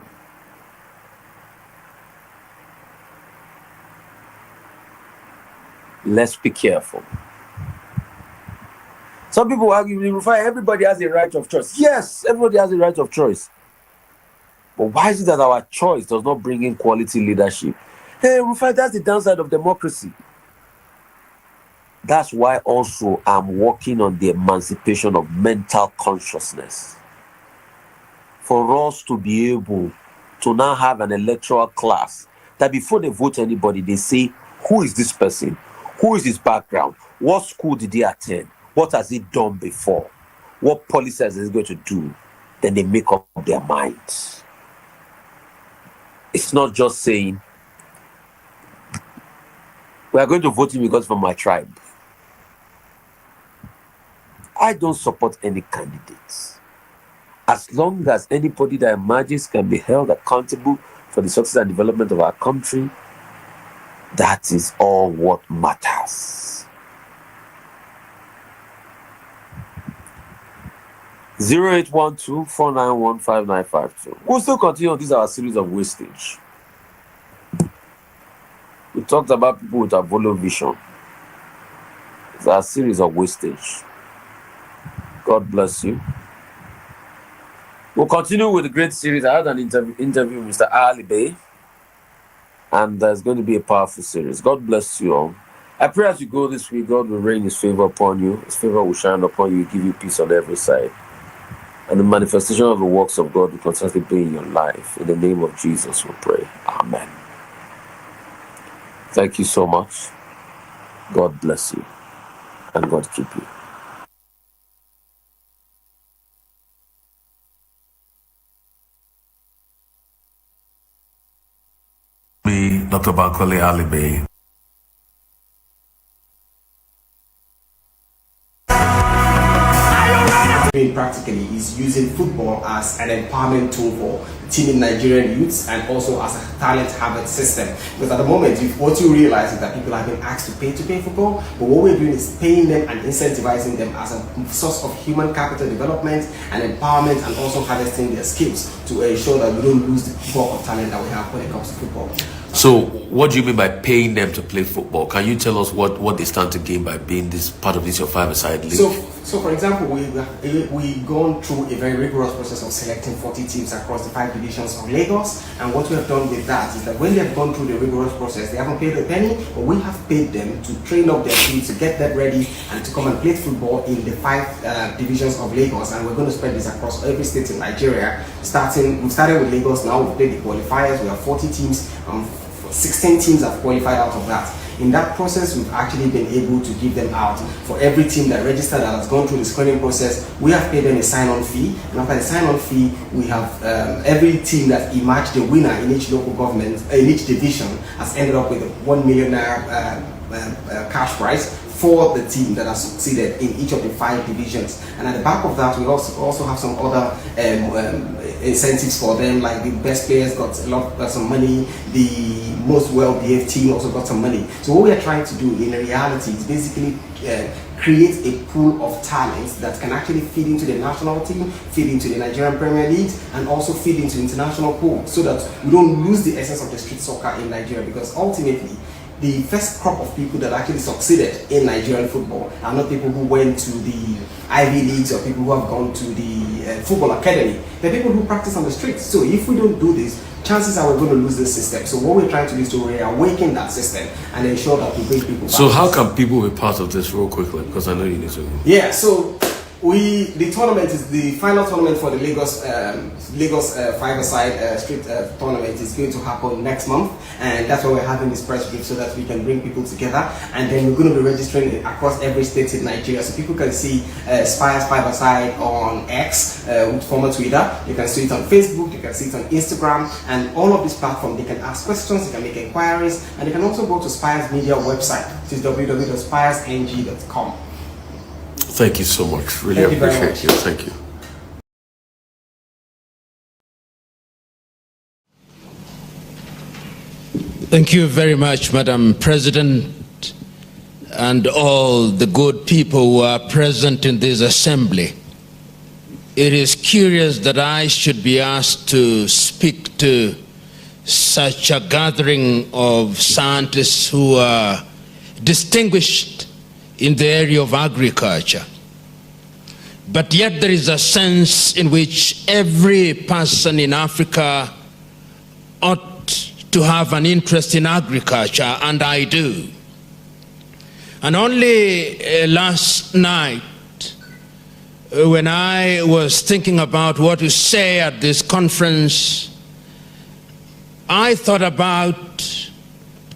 Speaker 1: Let's be careful. Some people argue, Rufai, everybody has a right of choice. Yes, everybody has a right of choice. But why is it that our choice does not bring in quality leadership? Hey, Rufai, that's the downside of democracy. That's why also I'm working on the emancipation of mental consciousness. For us to be able to now have an electoral class that before they vote anybody, they say, who is this person? Who is his background? What school did he attend? What has he done before? What policies is he going to do? Then they make up their minds. It's not just saying, we are going to vote him because from my tribe. I don't support any candidates. As long as anybody that emerges can be held accountable for the success and development of our country, that is all what matters. 0812-491-5952. We'll still continue on this our series of wastage. We talked about people with a Apollo vision. It's our series of wastage. God bless you. We'll continue with the great series. I had an interview with Mr. Ali Bey, and there's going to be a powerful series. God bless you all. I pray as you go this week, God will rain His favor upon you. His favor will shine upon you, give you peace on every side. And the manifestation of the works of God will constantly be in your life. In the name of Jesus, we pray. Amen. Thank you so much. God bless you. And God keep you.
Speaker 4: Dr. Bankole Ali Bey.
Speaker 5: doing practically is using football as an empowerment tool for teaming Nigerian youths and also as a talent harvest system. Because at the moment, what you realize is that people have been asked to pay football, but what we're doing is paying them and incentivizing them as a source of human capital development and empowerment, and also harvesting their skills to ensure that we don't lose the bulk of talent that we have when it comes to football.
Speaker 1: So what do you mean by paying them to play football? Can you tell us what they stand to gain by being this part of this your five-a-side league?
Speaker 5: So for example, we've gone through a very rigorous process of selecting 40 teams across the 5 divisions of Lagos, and what we have done with that is that when they have gone through the rigorous process, they haven't paid a penny, but we have paid them to train up their teams, to get them ready and to come and play football in the 5 divisions of Lagos. And we're going to spread this across every state in Nigeria. We started with Lagos. Now we've played the qualifiers. We have 40 teams. 16 teams have qualified out of that. In that process, we've actually been able to give them out. For every team that registered that has gone through the screening process, we have paid them a sign-on fee. And after the sign-on fee, we have every team that emerged the winner in each local government, in each division, has ended up with a 1 million naira cash prize for the team that has succeeded in each of the 5 divisions. And at the back of that, we also have some other incentives for them, like the best players got some money, the most well-behaved team also got some money. So what we are trying to do in reality is basically create a pool of talents that can actually feed into the national team, feed into the Nigerian Premier League, and also feed into international pool, so that we don't lose the essence of the street soccer in Nigeria. Because ultimately, the first crop of people that actually succeeded in Nigerian football are not people who went to the Ivy Leagues or people who have gone to the football academy. They're people who practice on the streets. So if we don't do this, chances are we're going to lose this system. So what we're trying to do is to reawaken that system and ensure that we bring people back.
Speaker 1: So how can people be part of this real quickly? Because I know you need to.
Speaker 5: Yeah, so the tournament is the final tournament for the Lagos five-a-side street tournament is going to happen next month, and that's why we're having this press brief, so that we can bring people together. And then we're going to be registering across every state in Nigeria, so people can see Spires five-a-side on X, former Twitter. You can see it on Facebook, you can see it on Instagram, and all of these platforms. They can ask questions, they can make inquiries, and they can also go to Spires Media website, which is www.spiresng.com.
Speaker 1: Thank you so much. Really appreciate you. Thank you.
Speaker 6: Thank you very much, Madam President, and all the good people who are present in this assembly. It is curious that I should be asked to speak to such a gathering of scientists who are distinguished in the area of agriculture. But yet there is a sense in which every person in Africa ought to have an interest in agriculture, and I do. And only last night, when I was thinking about what to say at this conference, I thought about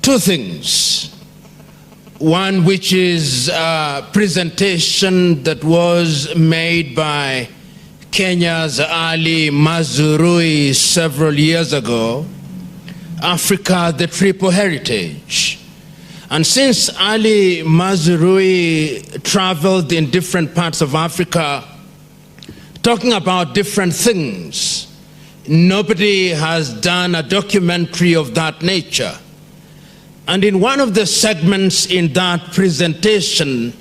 Speaker 6: 2 things. One, which is a presentation that was made by Kenya's Ali Mazrui several years ago, Africa, the Triple Heritage. And since Ali Mazrui traveled in different parts of Africa, talking about different things, nobody has done a documentary of that nature. And in one of the segments in that presentation,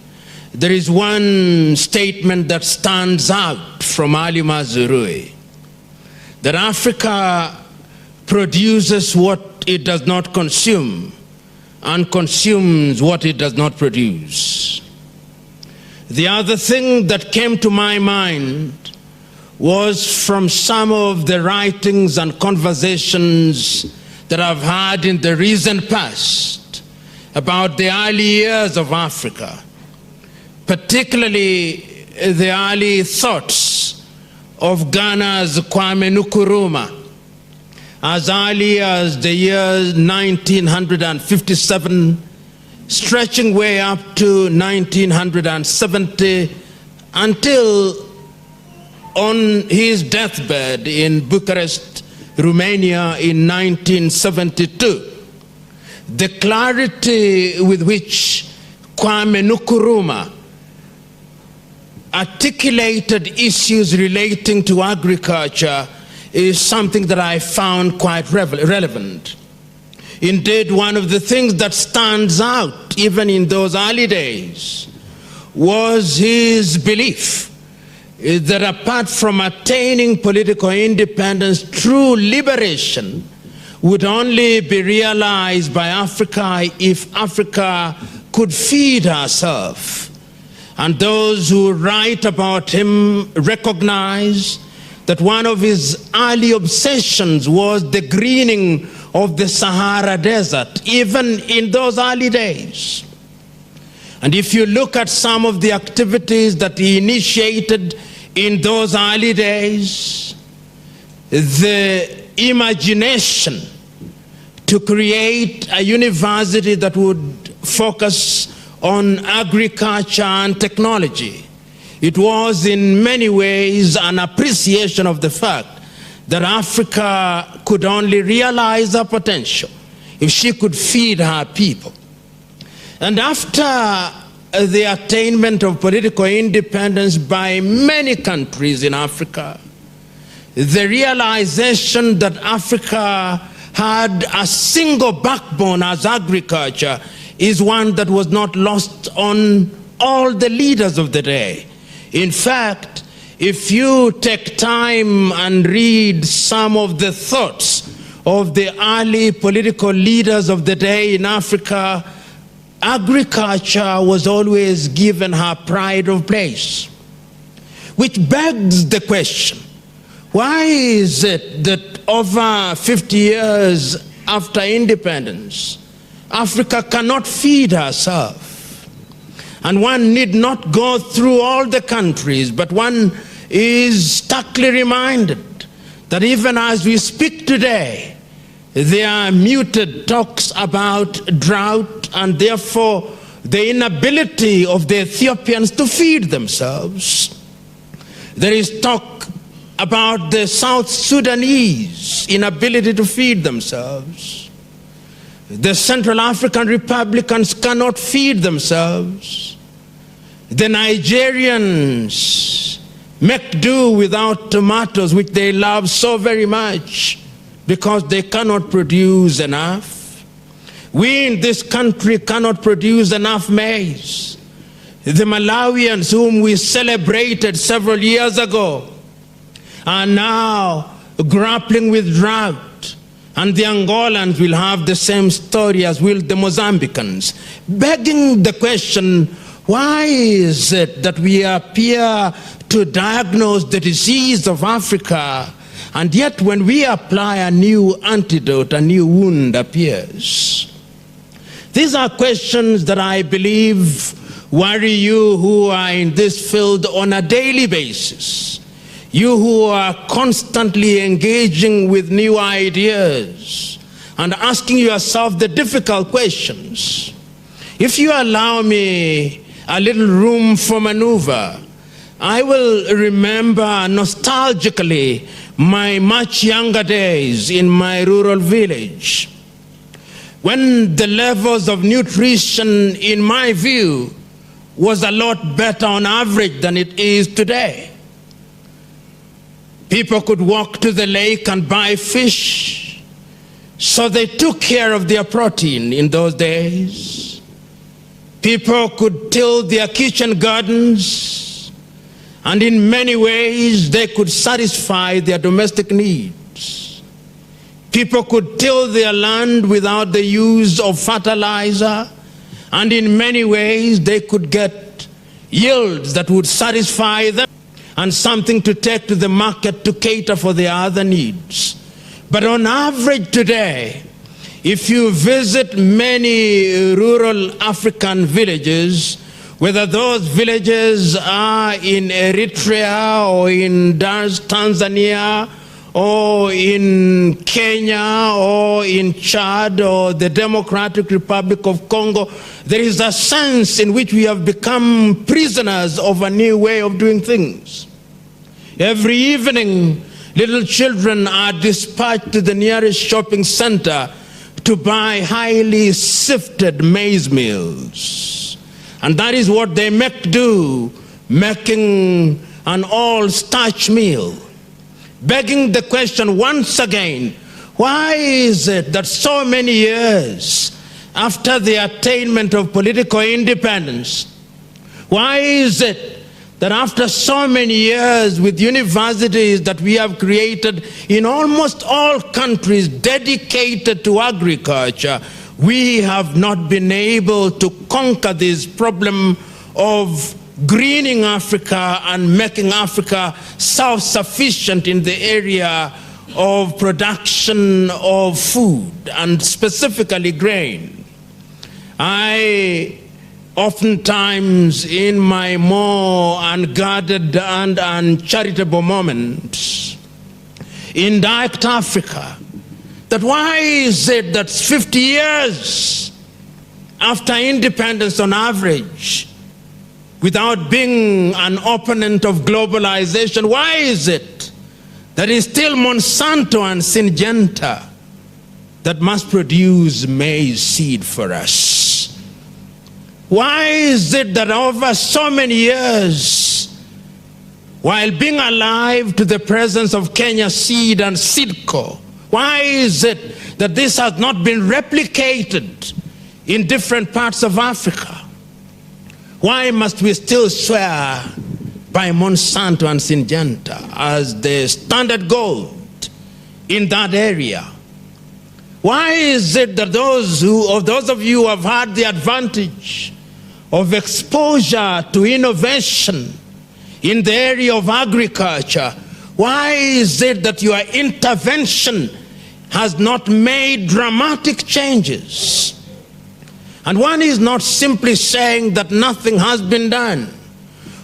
Speaker 6: there is one statement that stands out from Ali Mazrui, that Africa produces what it does not consume and consumes what it does not produce. The other thing that came to my mind was from some of the writings and conversations that I've had in the recent past about the early years of Africa, particularly the early thoughts of Ghana's Kwame Nkrumah, as early as the year 1957, stretching way up to 1970, until on his deathbed in Bucharest, Romania in 1972. The clarity with which Kwame Nkrumah articulated issues relating to agriculture is something that I found quite relevant. Indeed, one of the things that stands out, even in those early days, was his belief that apart from attaining political independence, true liberation would only be realized by Africa if Africa could feed herself. And those who write about him recognize that one of his early obsessions was the greening of the Sahara Desert, even in those early days. And if you look at some of the activities that he initiated in those early days, the imagination to create a university that would focus on agriculture and technology, it was in many ways an appreciation of the fact that Africa could only realize her potential if she could feed her people. And after the attainment of political independence by many countries in Africa, the realization that Africa had a single backbone as agriculture is one that was not lost on all the leaders of the day. In fact, if you take time and read some of the thoughts of the early political leaders of the day in Africa, agriculture was always given her pride of place. Which begs the question, why is it that over 50 years after independence, Africa cannot feed herself? And one need not go through all the countries, but one is starkly reminded that even as we speak today, there are muted talks about drought and therefore the inability of the Ethiopians to feed themselves. There is talk about the South Sudanese inability to feed themselves. The Central African Republicans cannot feed themselves. The Nigerians make do without tomatoes, which they love so very much, because they cannot produce enough. We in this country cannot produce enough maize. The Malawians, whom we celebrated several years ago, are now grappling with drought. And the Angolans will have the same story as will the Mozambicans, begging the question, why is it that we appear to diagnose the disease of Africa, and yet when we apply a new antidote, a new wound appears? These are questions that I believe worry you who are in this field on a daily basis. You who are constantly engaging with new ideas and asking yourself the difficult questions. If you allow me a little room for maneuver, I will remember nostalgically my much younger days in my rural village, when the levels of nutrition, in my view, was a lot better on average than it is today. People could walk to the lake and buy fish, so they took care of their protein in those days. People could till their kitchen gardens, and in many ways they could satisfy their domestic needs. People could till their land without the use of fertilizer, and in many ways they could get yields that would satisfy them and something to take to the market to cater for their other needs. But on average today, if you visit many rural African villages, whether those villages are in Eritrea or in Tanzania or in Kenya or in Chad or the Democratic Republic of Congo, there is a sense in which we have become prisoners of a new way of doing things. Every evening, little children are dispatched to the nearest shopping center to buy highly sifted maize meals. And that is what they make do making an all-starch meal, begging the question once again, why is it that so many years after the attainment of political independence, why is it that after so many years with universities that we have created in almost all countries dedicated to agriculture, we have not been able to conquer this problem of greening Africa and making Africa self-sufficient in the area of production of food, and specifically grain? I oftentimes, in my more unguarded and uncharitable moments, indict Africa that why is it that 50 years after independence on average, without being an opponent of globalization, why is it that it's still Monsanto and Syngenta that must produce maize seed for us? Why is it that over so many years, while being alive to the presence of Kenya Seed and Seedco, why is it that this has not been replicated in different parts of Africa? Why must we still swear by Monsanto and Syngenta as the standard gold in that area? Why is it that those of you who have had the advantage of exposure to innovation in the area of agriculture, why is it that your intervention has not made dramatic changes? And one is not simply saying that nothing has been done.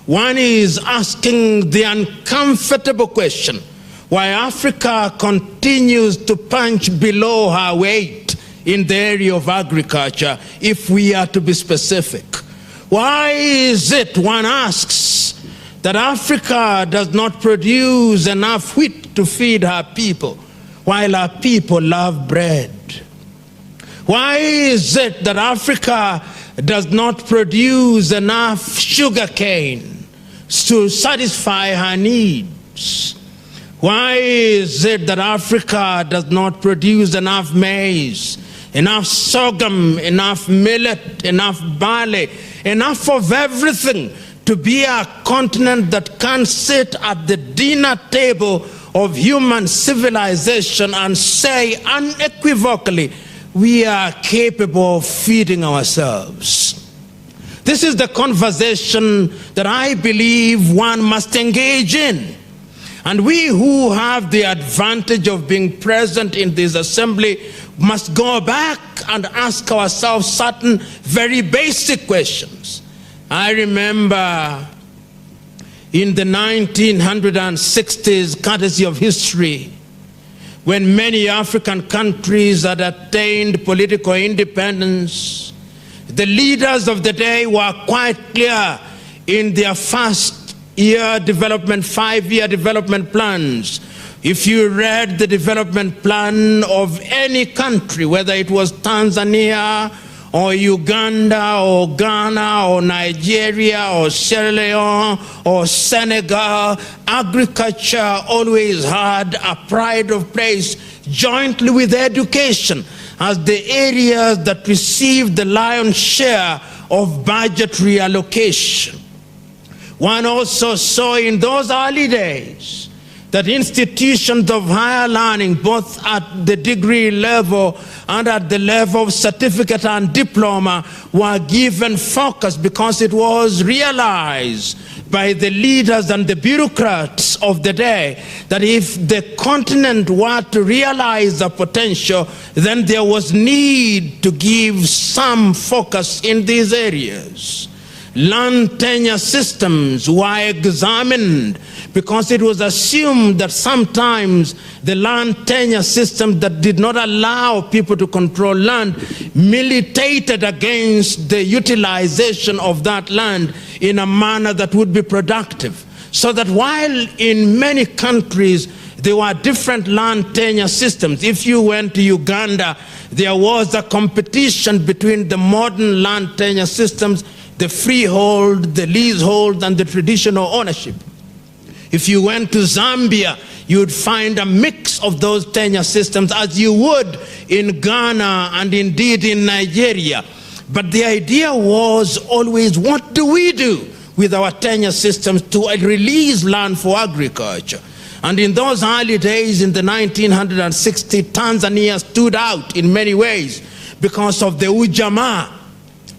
Speaker 6: One is asking the uncomfortable question, why Africa continues to punch below her weight in the area of agriculture, if we are to be specific. Why is it, one asks, that Africa does not produce enough wheat to feed her people, while our people love bread? Why is it that Africa does not produce enough sugar cane to satisfy her needs? Why is it that Africa does not produce enough maize, enough sorghum, enough millet, enough barley, enough of everything to be a continent that can sit at the dinner table of human civilization and say unequivocally, we are capable of feeding ourselves? This is the conversation that I believe one must engage in. And we who have the advantage of being present in this assembly must go back and ask ourselves certain very basic questions. I remember in the 1960s, courtesy of history, when many African countries had attained political independence, the leaders of the day were quite clear in their first-year development, 5-year development plans. If you read the development plan of any country, whether it was Tanzania or Uganda or Ghana or Nigeria or Sierra Leone or Senegal, agriculture always had a pride of place jointly with education as the areas that received the lion's share of budgetary allocation. One also saw in those early days that institutions of higher learning, both at the degree level and at the level of certificate and diploma, were given focus because it was realized by the leaders and the bureaucrats of the day that if the continent were to realize the potential, then there was need to give some focus in these areas. Land tenure systems were examined because it was assumed that sometimes the land tenure system that did not allow people to control land militated against the utilization of that land in a manner that would be productive. So that while in many countries there were different land tenure systems, if you went to Uganda, there was a competition between the modern land tenure systems, the freehold, the leasehold, and the traditional ownership. If you went to Zambia, you would find a mix of those tenure systems, as you would in Ghana and indeed in Nigeria. But the idea was always, what do we do with our tenure systems to release land for agriculture? And in those early days, in the 1960s, Tanzania stood out in many ways because of the ujamaa.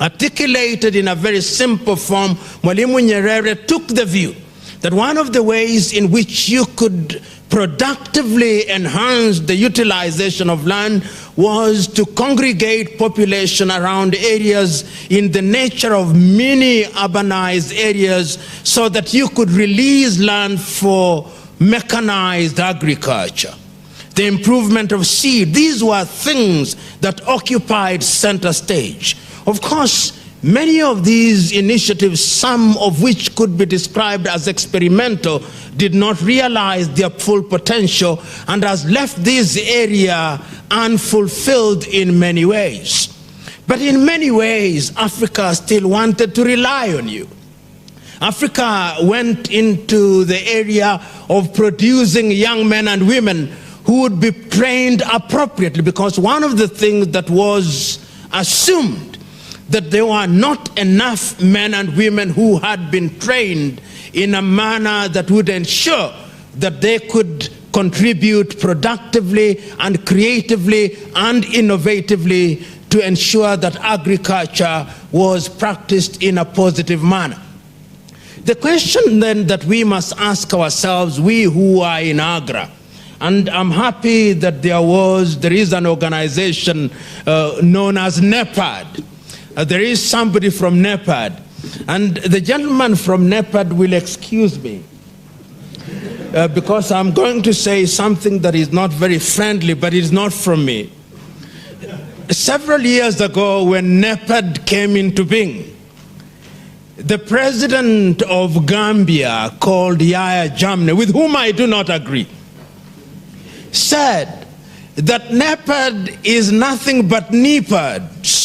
Speaker 6: Articulated in a very simple form, Mwalimu Nyerere took the view that one of the ways in which you could productively enhance the utilization of land was to congregate population around areas in the nature of mini urbanized areas so that you could release land for mechanized agriculture. The improvement of seed, these were things that occupied center stage. Of course, many of these initiatives, some of which could be described as experimental, did not realize their full potential and has left this area unfulfilled in many ways. But in many ways, Africa still wanted to rely on you. Africa went into the area of producing young men and women who would be trained appropriately, because one of the things that was assumed that there were not enough men and women who had been trained in a manner that would ensure that they could contribute productively and creatively and innovatively to ensure that agriculture was practiced in a positive manner. The question then that we must ask ourselves, we who are in Agra, and I'm happy that there is an organization known as NEPAD. There is somebody from NEPAD, and the gentleman from NEPAD will excuse me because I'm going to say something that is not very friendly, but it's not from me. Several years ago, when NEPAD came into being, the president of Gambia, called Yahya Jammeh, with whom I do not agree, said that NEPAD is nothing but NEPADs,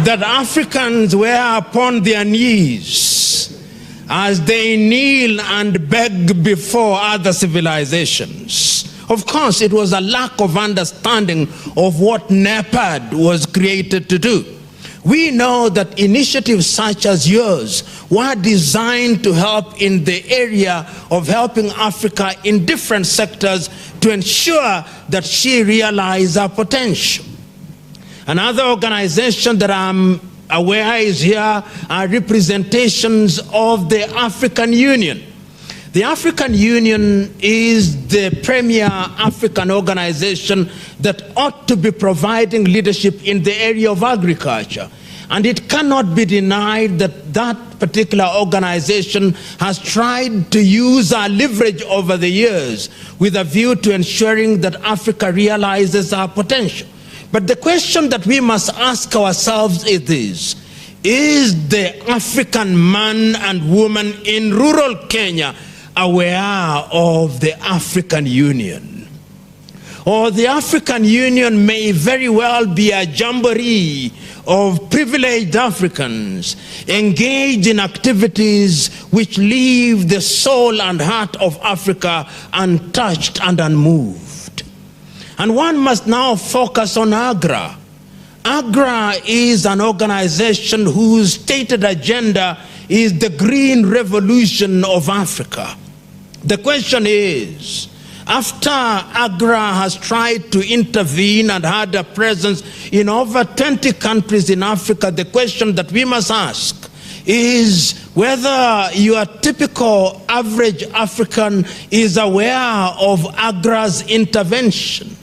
Speaker 6: that Africans were upon their knees as they kneel and beg before other civilizations. Of course, it was a lack of understanding of what NEPAD was created to do. We know that initiatives such as yours were designed to help in the area of helping Africa in different sectors to ensure that she realizes her potential. Another organization that I'm aware is here are representations of the African Union. The African Union is the premier African organization that ought to be providing leadership in the area of agriculture. And it cannot be denied that that particular organization has tried to use our leverage over the years with a view to ensuring that Africa realizes our potential. But the question that we must ask ourselves is this: is the African man and woman in rural Kenya aware of the African Union? Or the African Union may very well be a jamboree of privileged Africans engaged in activities which leave the soul and heart of Africa untouched and unmoved. And one must now focus on AGRA. AGRA is an organization whose stated agenda is the green revolution of Africa. The question is, after AGRA has tried to intervene and had a presence in over 20 countries in Africa, the question that we must ask is whether your typical average African is aware of AGRA's intervention.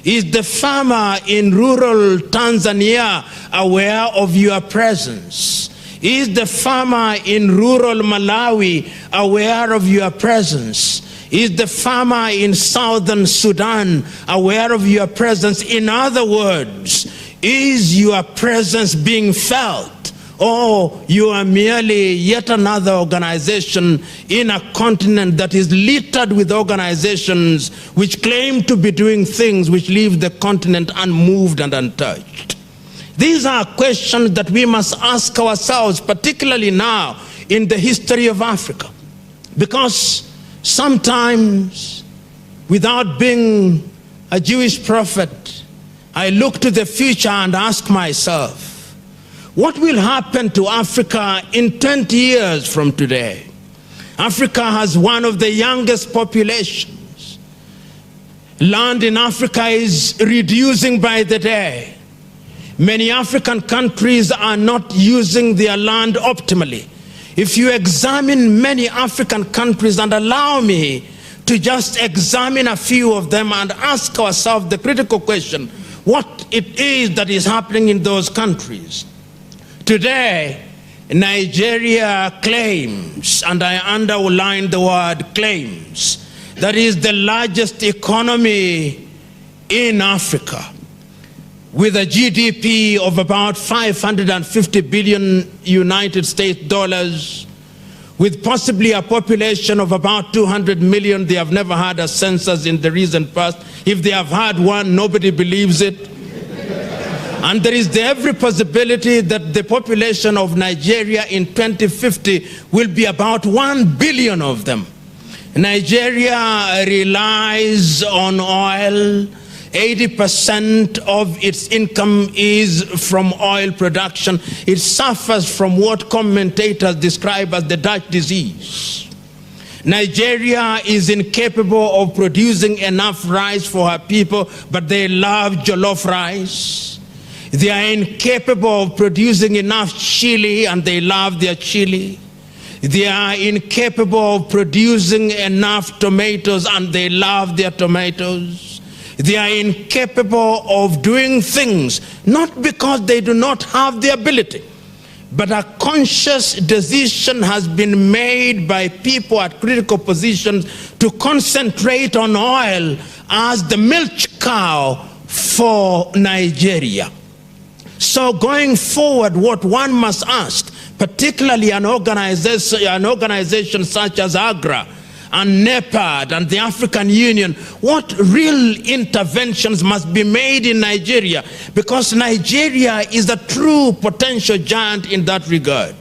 Speaker 6: Is the farmer in rural Tanzania aware of your presence? Is the farmer in rural Malawi aware of your presence? Is the farmer in southern Sudan aware of your presence? In other words, is your presence being felt? Or you are merely yet another organization in a continent that is littered with organizations which claim to be doing things which leave the continent unmoved and untouched? These are questions that we must ask ourselves, particularly now in the history of Africa. Because sometimes, without being a Jewish prophet, I look to the future and ask myself, what will happen to Africa in 20 years from today? Africa has one of the youngest populations. Land in Africa is reducing by the day. Many African countries are not using their land optimally. If you examine many African countries, and allow me to just examine a few of them and ask ourselves the critical question, what it is that is happening in those countries. Today, Nigeria claims, and I underline the word claims, that is the largest economy in Africa, with a GDP of about 550 billion United States dollars, with possibly a population of about 200 million. They have never had a census in the recent past. If they have had one, nobody believes it. And there is every possibility that the population of Nigeria in 2050 will be about 1 billion of them. Nigeria relies on oil. 80% of its income is from oil production. It suffers from what commentators describe as the Dutch disease. Nigeria is incapable of producing enough rice for her people, but they love jollof rice. They are incapable of producing enough chili, and they love their chili. They are incapable of producing enough tomatoes, and they love their tomatoes. They are incapable of doing things, not because they do not have the ability, but a conscious decision has been made by people at critical positions to concentrate on oil as the milk cow for Nigeria. So going forward, what one must ask, particularly an organization such as AGRA and NEPAD and the African Union, what real interventions must be made in Nigeria, because Nigeria is a true potential giant in that regard.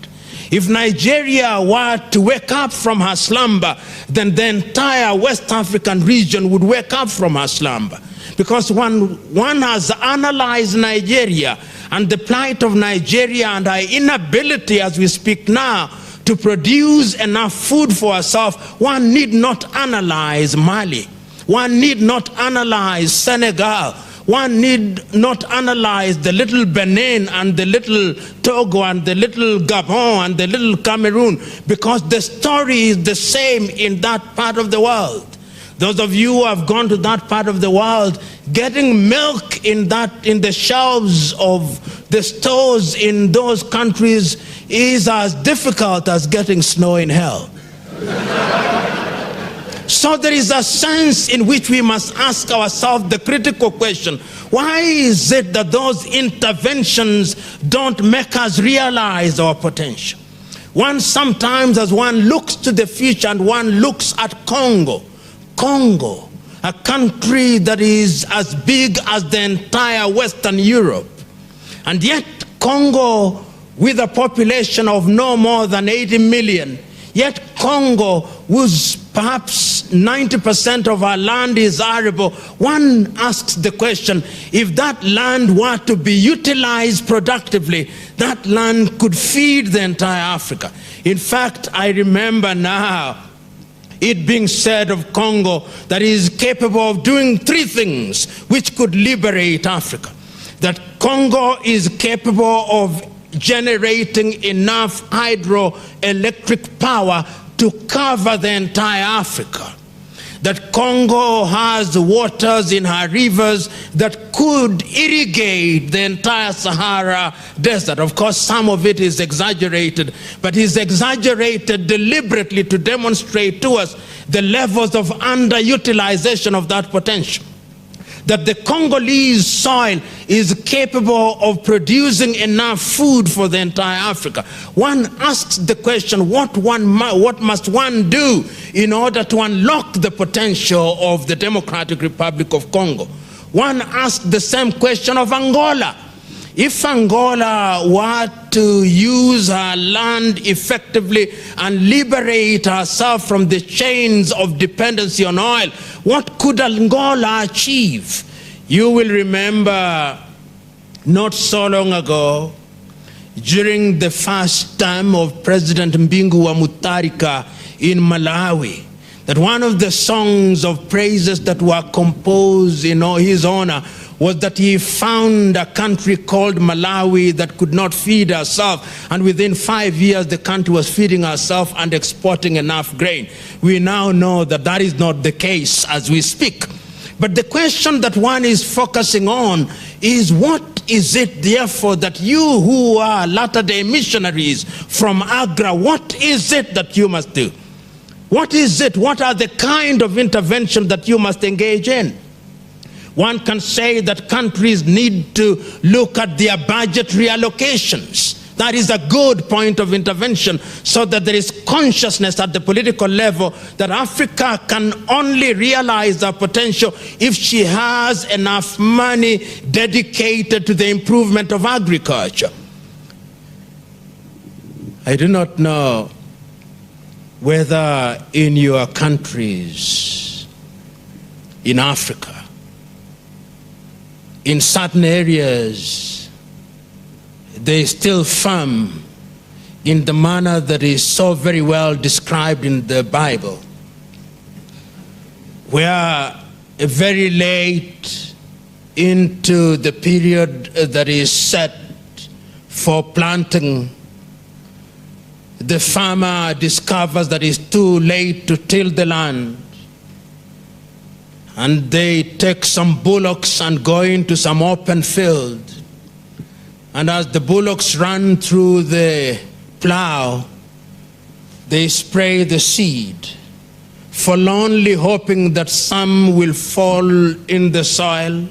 Speaker 6: If Nigeria were to wake up from her slumber, then the entire West African region would wake up from her slumber. Because one has analyzed Nigeria and the plight of Nigeria and our inability as we speak now to produce enough food for ourselves, one need not analyze Mali. One need not analyze Senegal. One need not analyze the little Benin and the little Togo and the little Gabon and the little Cameroon, because the story is the same in that part of the world. Those of you who have gone to that part of the world, getting milk in the shelves of the stores in those countries is as difficult as getting snow in hell. So there is a sense in which we must ask ourselves the critical question, why is it that those interventions don't make us realize our potential? One sometimes, as one looks to the future and one looks at Congo, a country that is as big as the entire Western Europe, and yet Congo, with a population of no more than 80 million, yet Congo, whose perhaps 90% of our land is arable, one asks the question, if that land were to be utilized productively, that land could feed the entire Africa. In fact, I remember now it being said of Congo that it is capable of doing three things which could liberate Africa. That Congo is capable of generating enough hydroelectric power to cover the entire Africa. That Congo has waters in her rivers that could irrigate the entire Sahara Desert. Of course, some of it is exaggerated, but it's exaggerated deliberately to demonstrate to us the levels of underutilization of that potential. That the Congolese soil is capable of producing enough food for the entire Africa. One asks the question, what must one do in order to unlock the potential of the Democratic Republic of Congo? One asks the same question of Angola. If Angola were to use her land effectively and liberate herself from the chains of dependency on oil, what could Angola achieve? You will remember not so long ago, during the first term of President Mbingu wa Mutharika in Malawi, that one of the songs of praises that were composed in his honor was that he found a country called Malawi that could not feed herself, and within 5 years the country was feeding herself and exporting enough grain. We now know that that is not the case as we speak. But the question that one is focusing on is, what is it therefore that you who are latter-day missionaries from Agra, what is it that you must do? What is it? What are the kind of intervention that you must engage in? One can say that countries need to look at their budget reallocations. That is a good point of intervention, so that there is consciousness at the political level that Africa can only realize her potential if she has enough money dedicated to the improvement of agriculture. I do not know whether in your countries in Africa, in certain areas, they still farm in the manner that is so very well described in the Bible, where very late into the period that is set for planting, the farmer discovers that it's too late to till the land, and they take some bullocks and go into some open field. And as the bullocks run through the plow, they spray the seed, forlornly hoping that some will fall in the soil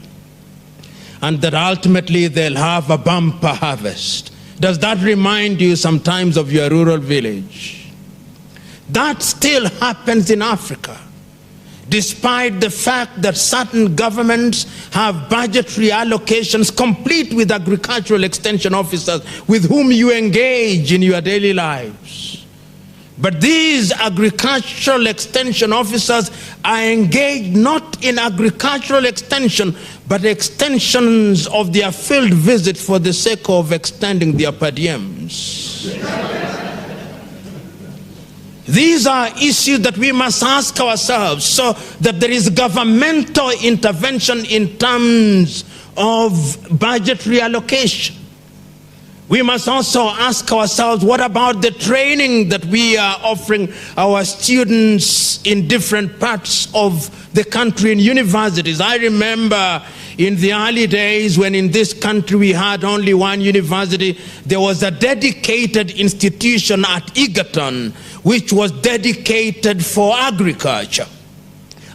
Speaker 6: and that ultimately they'll have a bumper harvest. Does that remind you sometimes of your rural village? That still happens in Africa, despite the fact that certain governments have budgetary allocations complete with agricultural extension officers with whom you engage in your daily lives. But these agricultural extension officers are engaged not in agricultural extension, but extensions of their field visit for the sake of extending their per diems. These are issues that we must ask ourselves, so that there is governmental intervention in terms of budgetary allocation. We must also ask ourselves, what about the training that we are offering our students in different parts of the country in universities? I remember in the early days when in this country we had only one university, there was a dedicated institution at Egerton which was dedicated for agriculture.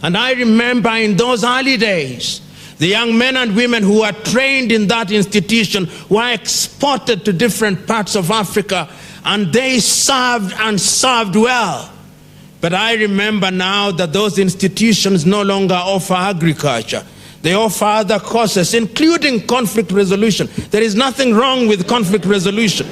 Speaker 6: And I remember in those early days, the young men and women who were trained in that institution were exported to different parts of Africa, and they served and served well. But I remember now that those institutions no longer offer agriculture. They offer other courses, including conflict resolution. There is nothing wrong with conflict resolution.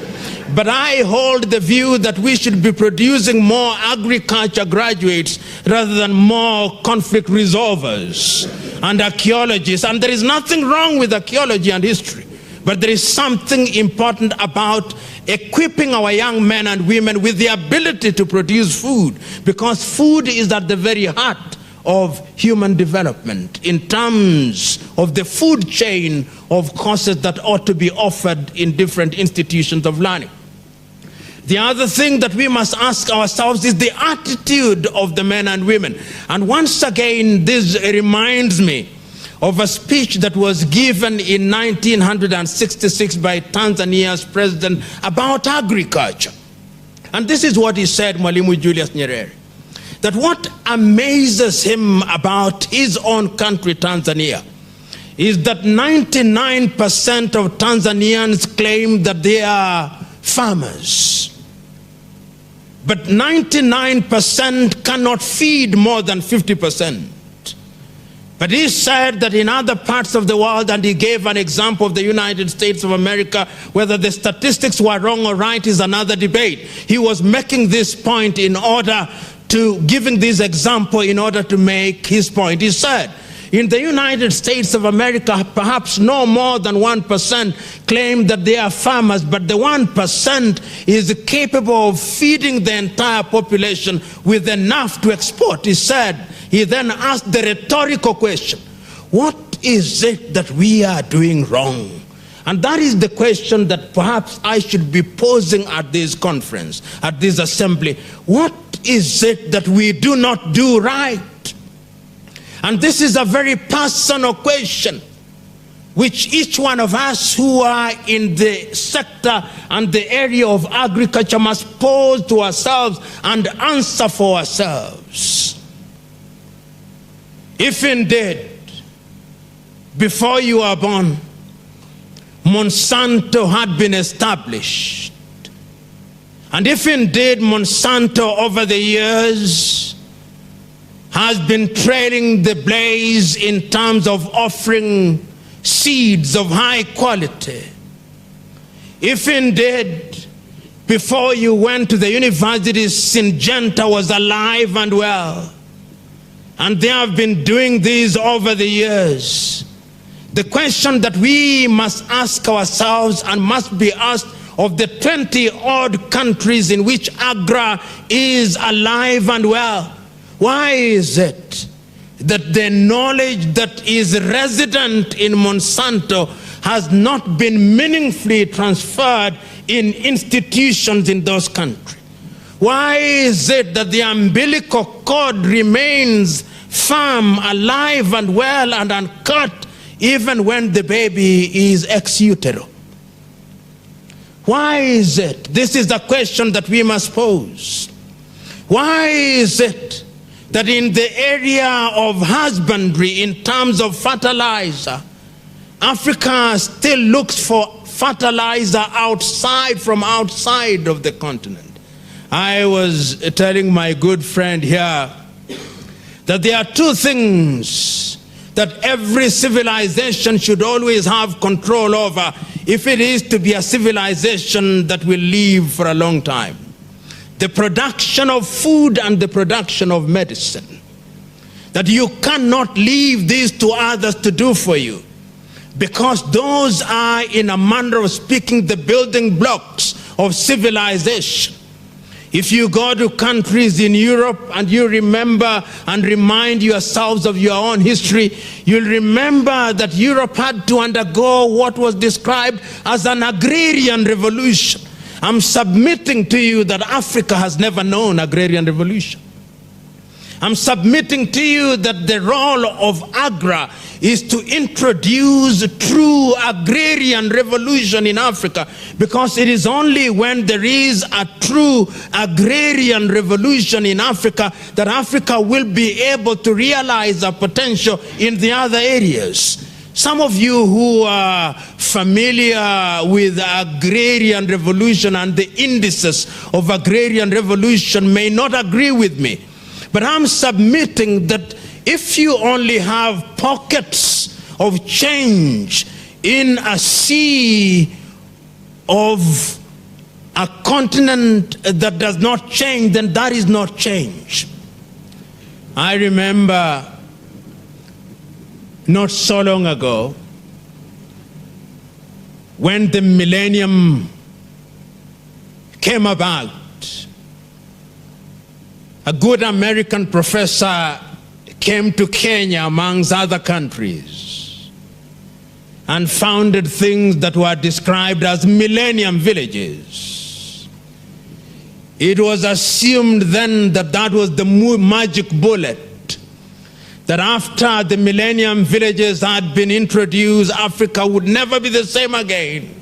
Speaker 6: But I hold the view that we should be producing more agriculture graduates rather than more conflict resolvers and archaeologists. And there is nothing wrong with archaeology and history. But there is something important about equipping our young men and women with the ability to produce food, because food is at the very heart of human development in terms of the food chain of courses that ought to be offered in different institutions of learning. The other thing that we must ask ourselves is the attitude of the men and women. And once again, this reminds me of a speech that was given in 1966 by Tanzania's president about agriculture. And this is what he said, Mwalimu Julius Nyerere, that what amazes him about his own country, Tanzania, is that 99% of Tanzanians claim that they are farmers. But 99% cannot feed more than 50%. But he said that in other parts of the world, and he gave an example of the United States of America, whether the statistics were wrong or right is another debate. He was making this point in order to, giving this example in order to make his point. He said, in the United States of America, perhaps no more than 1% claim that they are farmers, but the 1% is capable of feeding the entire population with enough to export. He said, he then asked the rhetorical question, what is it that we are doing wrong? And that is the question that perhaps I should be posing at this conference, at this assembly. What is it that we do not do right? And this is a very personal question, which each one of us who are in the sector and the area of agriculture must pose to ourselves and answer for ourselves. If indeed, before you were born, Monsanto had been established, and if indeed Monsanto over the years has been trailing the blaze in terms of offering seeds of high quality, if indeed before you went to the university Syngenta was alive and well, and they have been doing this over the years, the question that we must ask ourselves and must be asked of the 20-odd countries in which Agra is alive and well, why is it that the knowledge that is resident in Monsanto has not been meaningfully transferred in institutions in those countries? Why is it that the umbilical cord remains firm, alive and well and uncut even when the baby is ex utero? Why is it? This is the question that we must pose. Why is it that in the area of husbandry, in terms of fertilizer, Africa still looks for fertilizer outside of the continent? I was telling my good friend here that there are two things that every civilization should always have control over if it is to be a civilization that will live for a long time: the production of food and the production of medicine. That you cannot leave these to others to do for you, because those are, in a manner of speaking, the building blocks of civilization. If you go to countries in Europe and you remember and remind yourselves of your own history, you'll remember that Europe had to undergo what was described as an agrarian revolution. I'm submitting to you that Africa has never known agrarian revolution. I'm submitting to you that the role of Agra is to introduce true agrarian revolution in Africa, because it is only when there is a true agrarian revolution in Africa that Africa will be able to realize a potential in the other areas. Some of you who are familiar with agrarian revolution and the indices of agrarian revolution may not agree with me, but I'm submitting that if you only have pockets of change in a sea of a continent that does not change, then that is not change. I remember not so long ago, when the millennium came about, a good American professor came to Kenya, amongst other countries, and founded things that were described as millennium villages. It was assumed then that that was the magic bullet, that after the millennium villages had been introduced, Africa would never be the same again.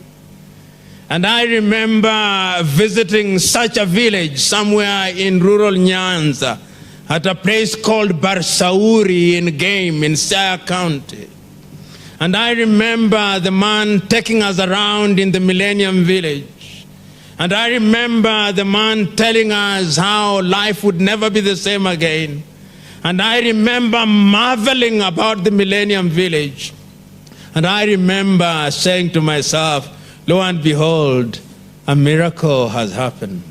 Speaker 6: And I remember visiting such a village somewhere in rural Nyanza, at a place called Barsauri in Game in Siaya County. And I remember the man taking us around in the Millennium Village. And I remember the man telling us how life would never be the same again. And I remember marveling about the Millennium Village. And I remember saying to myself, lo and behold, a miracle has happened.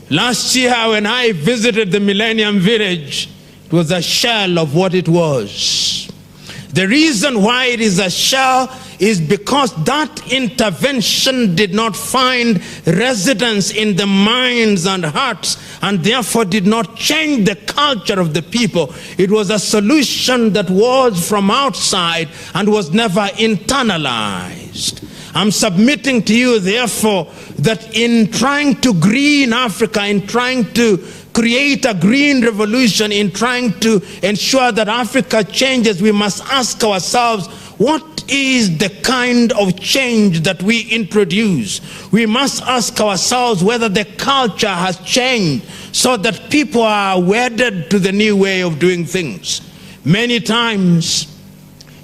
Speaker 6: Last year when I visited the Millennium Village, it was a shell of what it was. The reason why it is a shell is because that intervention did not find residence in the minds and hearts, and therefore did not change the culture of the people. It was a solution that was from outside and was never internalized. I'm submitting to you, therefore, that in trying to green Africa, in trying to create a green revolution, in trying to ensure that Africa changes, we must ask ourselves, what is the kind of change that we introduce? We must ask ourselves whether the culture has changed so that people are wedded to the new way of doing things. Many times,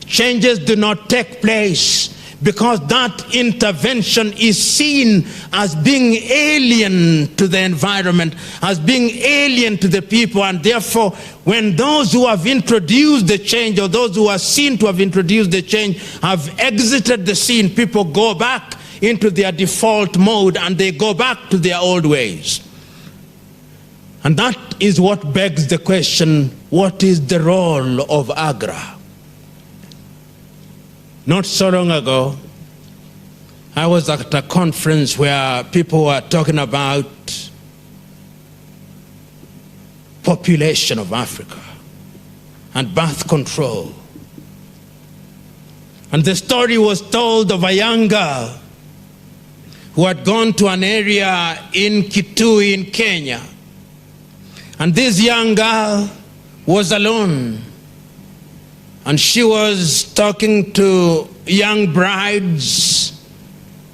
Speaker 6: changes do not take place because that intervention is seen as being alien to the environment, as being alien to the people, and therefore when those who have introduced the change, or those who are seen to have introduced the change, have exited the scene, people go back into their default mode and they go back to their old ways. And that is what begs the question, what is the role of Agra? Not so long ago, I was at a conference where people were talking about population of Africa and birth control. And the story was told of a young girl who had gone to an area in Kitui in Kenya. And this young girl was alone. And she was talking to young brides,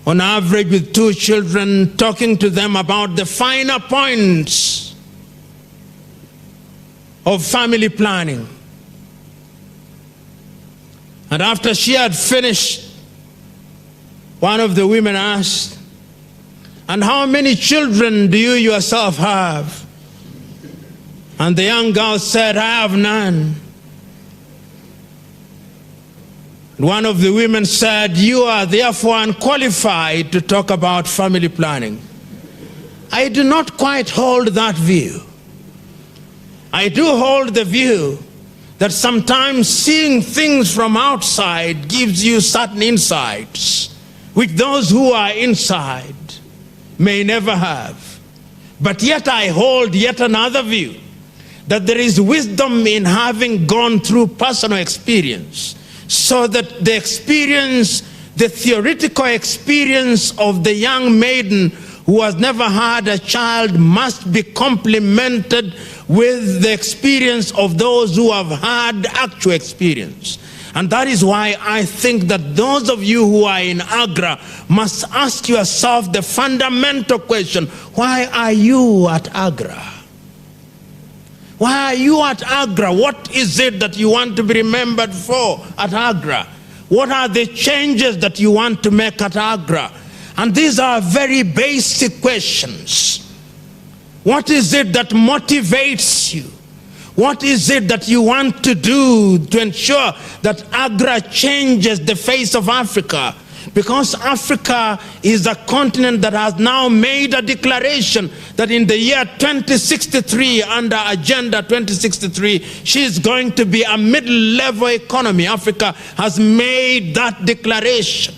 Speaker 6: on average with 2 children, talking to them about the finer points of family planning. And after she had finished, one of the women asked, "And how many children do you yourself have?" And the young girl said, "I have none." One of the women said, "You are therefore unqualified to talk about family planning." I do not quite hold that view. I do hold the view that sometimes seeing things from outside gives you certain insights, which those who are inside may never have. But yet I hold yet another view, that there is wisdom in having gone through personal experience, so that the experience, the theoretical experience of the young maiden who has never had a child must be complemented with the experience of those who have had actual experience. And that is why I think that those of you who are in Agra must ask yourself the fundamental question, why are you at Agra? Why are you at Agra? What is it that you want to be remembered for at Agra? What are the changes that you want to make at Agra? And these are very basic questions. What is it that motivates you? What is it that you want to do to ensure that Agra changes the face of Africa? Because Africa is a continent that has now made a declaration that in the year 2063, under Agenda 2063, she is going to be a middle-level economy. Africa has made that declaration.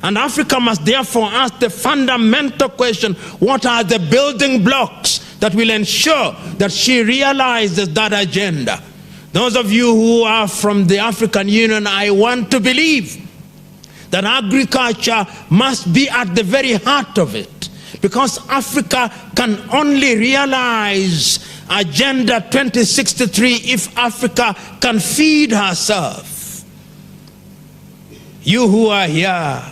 Speaker 6: And Africa must therefore ask the fundamental question, what are the building blocks that will ensure that she realizes that agenda? Those of you who are from the African Union, I want to believe that agriculture must be at the very heart of it, because Africa can only realize Agenda 2063 if Africa can feed herself. You who are here,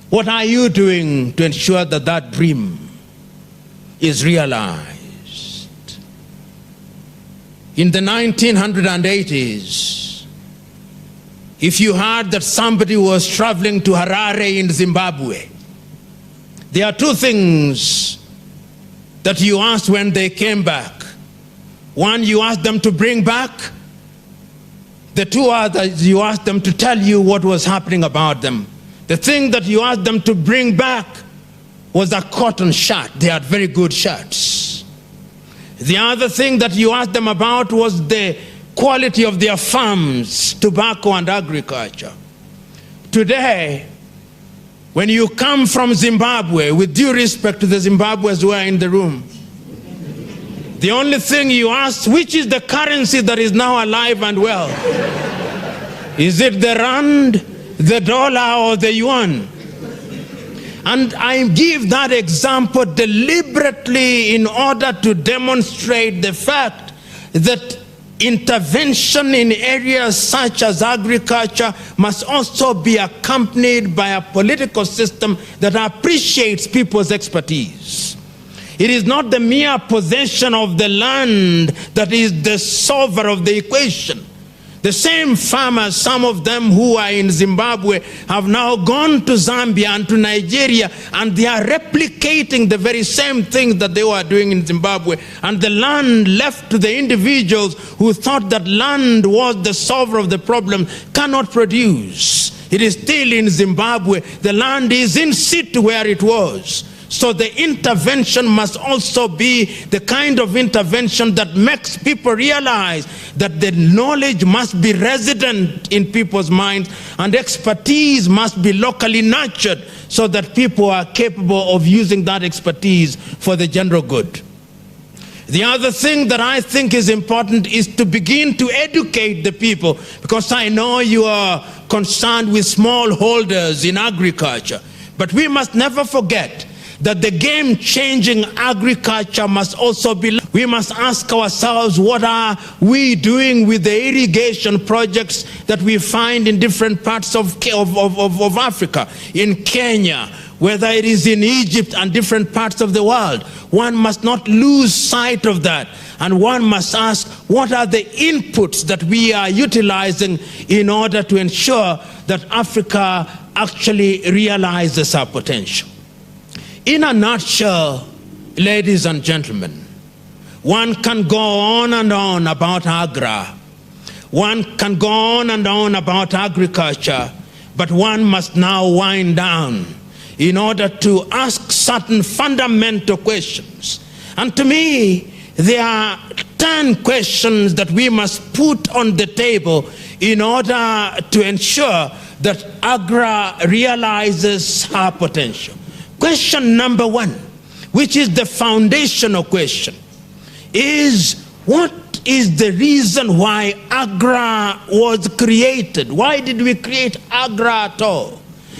Speaker 6: what are you doing to ensure that that dream is realized? In the 1980s, if you heard that somebody was traveling to Harare in Zimbabwe, there are 2 things that you asked when they came back. One you asked them to bring back. The two others you asked them to tell you what was happening about them. The thing that you asked them to bring back was a cotton shirt. They had very good shirts. The other thing that you asked them about was the quality of their farms, tobacco and agriculture. Today, when you come from Zimbabwe, with due respect to the Zimbabweans who are in the room, the only thing you ask, which is the currency that is now alive and well? Is it the rand, the dollar, or the yuan? And I give that example deliberately in order to demonstrate the fact that intervention in areas such as agriculture must also be accompanied by a political system that appreciates people's expertise. It is not the mere possession of the land that is the solver of the equation. The same farmers, some of them who are in Zimbabwe, have now gone to Zambia and to Nigeria, and they are replicating the very same things that they were doing in Zimbabwe. And the land left to the individuals who thought that land was the solver of the problem cannot produce. It is still in Zimbabwe. The land is in situ where it was. So the intervention must also be the kind of intervention that makes people realize that the knowledge must be resident in people's minds and expertise must be locally nurtured so that people are capable of using that expertise for the general good. The other thing that I think is important is to begin to educate the people, because I know you are concerned with smallholders in agriculture, but we must never forget that the game-changing agriculture must also be. We must ask ourselves, what are we doing with the irrigation projects that we find in different parts of Africa, in Kenya, whether it is in Egypt and different parts of the world? One must not lose sight of that. And one must ask, what are the inputs that we are utilizing in order to ensure that Africa actually realizes our potential? In a nutshell, ladies and gentlemen, one can go on and on about Agra. One can go on and on about agriculture, but one must now wind down in order to ask certain fundamental questions. And to me, there are 10 questions that we must put on the table in order to ensure that Agra realizes her potential. Question number one, which is the foundational question, is what is the reason why Agra was created? Why did we create Agra at all?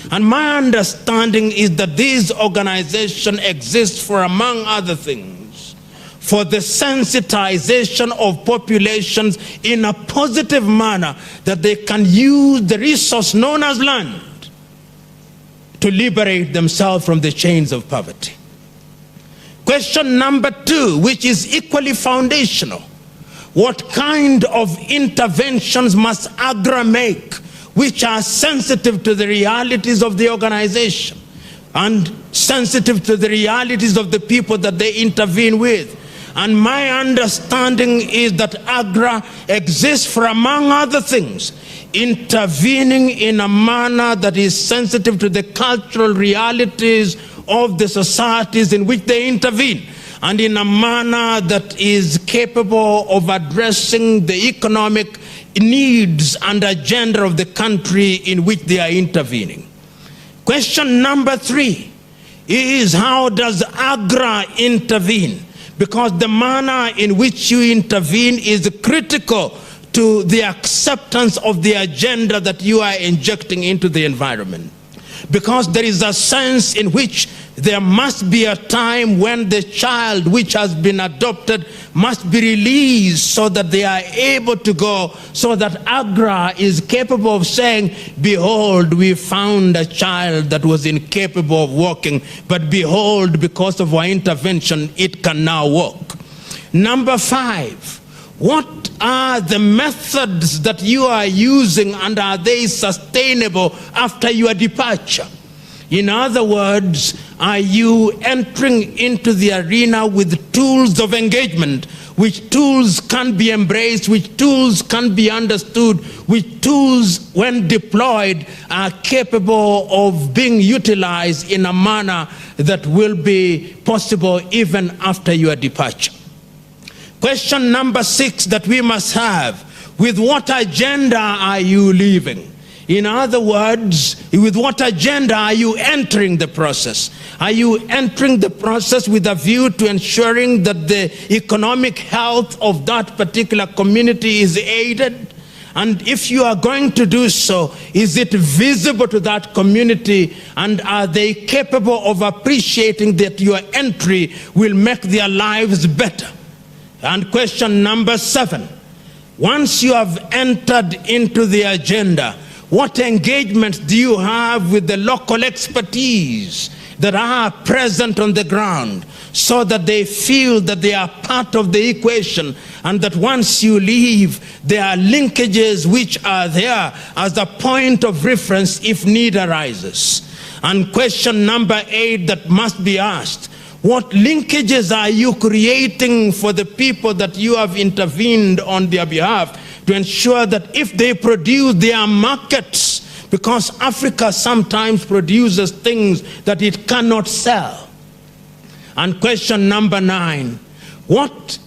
Speaker 6: And my understanding is that this organization exists for, among other things, for the sensitization of populations in a positive manner, that they can use the resource known as land to liberate themselves from the chains of poverty. Question number two, which is equally foundational. What kind of interventions must Agra make which are sensitive to the realities of the organization and sensitive to the realities of the people that they intervene with? And my understanding is that Agra exists for, among other things, intervening in a manner that is sensitive to the cultural realities of the societies in which they intervene, and in a manner that is capable of addressing the economic needs and agenda of the country in which they are intervening. Question number three is, how does Agra intervene? Because the manner in which you intervene is critical to the acceptance of the agenda that you are injecting into the environment. Because there is a sense in which there must be a time when the child which has been adopted must be released so that they are able to go, so that Agra is capable of saying, behold, we found a child that was incapable of walking, but behold, because of our intervention, it can now walk. Number five, what are the methods that you are using, and are they sustainable after your departure? In other words, are you entering into the arena with tools of engagement, which tools can be embraced, which tools can be understood, which tools, when deployed, are capable of being utilized in a manner that will be possible even after your departure. Question number 6 that we must have: with what agenda are you leaving? In other words, with what agenda are you entering the process? Are you entering the process with a view to ensuring that the economic health of that particular community is aided? And if you are going to do so, is it visible to that community, and are they capable of appreciating that your entry will make their lives better? And question number 7, once you have entered into the agenda, what engagement do you have with the local expertise that are present on the ground, so that they feel that they are part of the equation, and that once you leave, there are linkages which are there as a point of reference if need arises? And question number 8 that must be asked: what linkages are you creating for the people that you have intervened on their behalf, to ensure that if they produce their markets, because Africa sometimes produces things that it cannot sell? And question number 9, what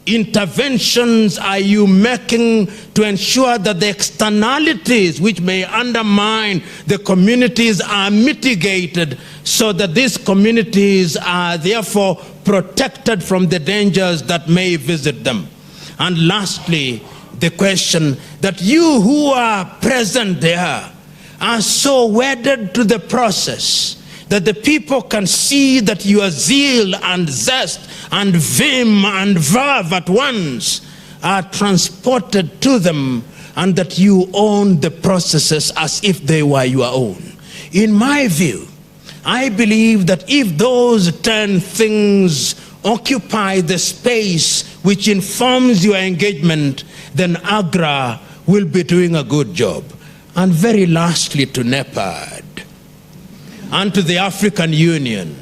Speaker 6: interventions are you making to ensure that the externalities which may undermine the communities are mitigated, so that these communities are therefore protected from the dangers that may visit them? And lastly, the question that you who are present there are so wedded to the process that the people can see that your zeal and zest and vim and verve at once are transported to them, and that you own the processes as if they were your own. In my view, I believe that if those 10 things occupy the space which informs your engagement, then AGRA will be doing a good job. And very lastly, to NEPAD and to the African Union.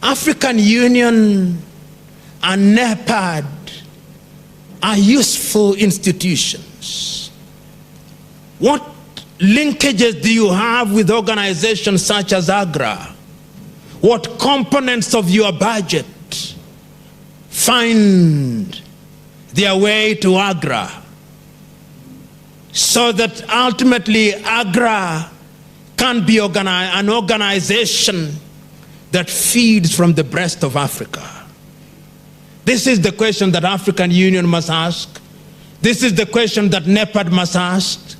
Speaker 6: African Union and NEPAD are useful institutions. What linkages do you have with organizations such as AGRA? What components of your budget find their way to AGRA, so that ultimately AGRA can be an organization that feeds from the breast of Africa? This is the question that African Union must ask. This is the question that NEPAD must ask.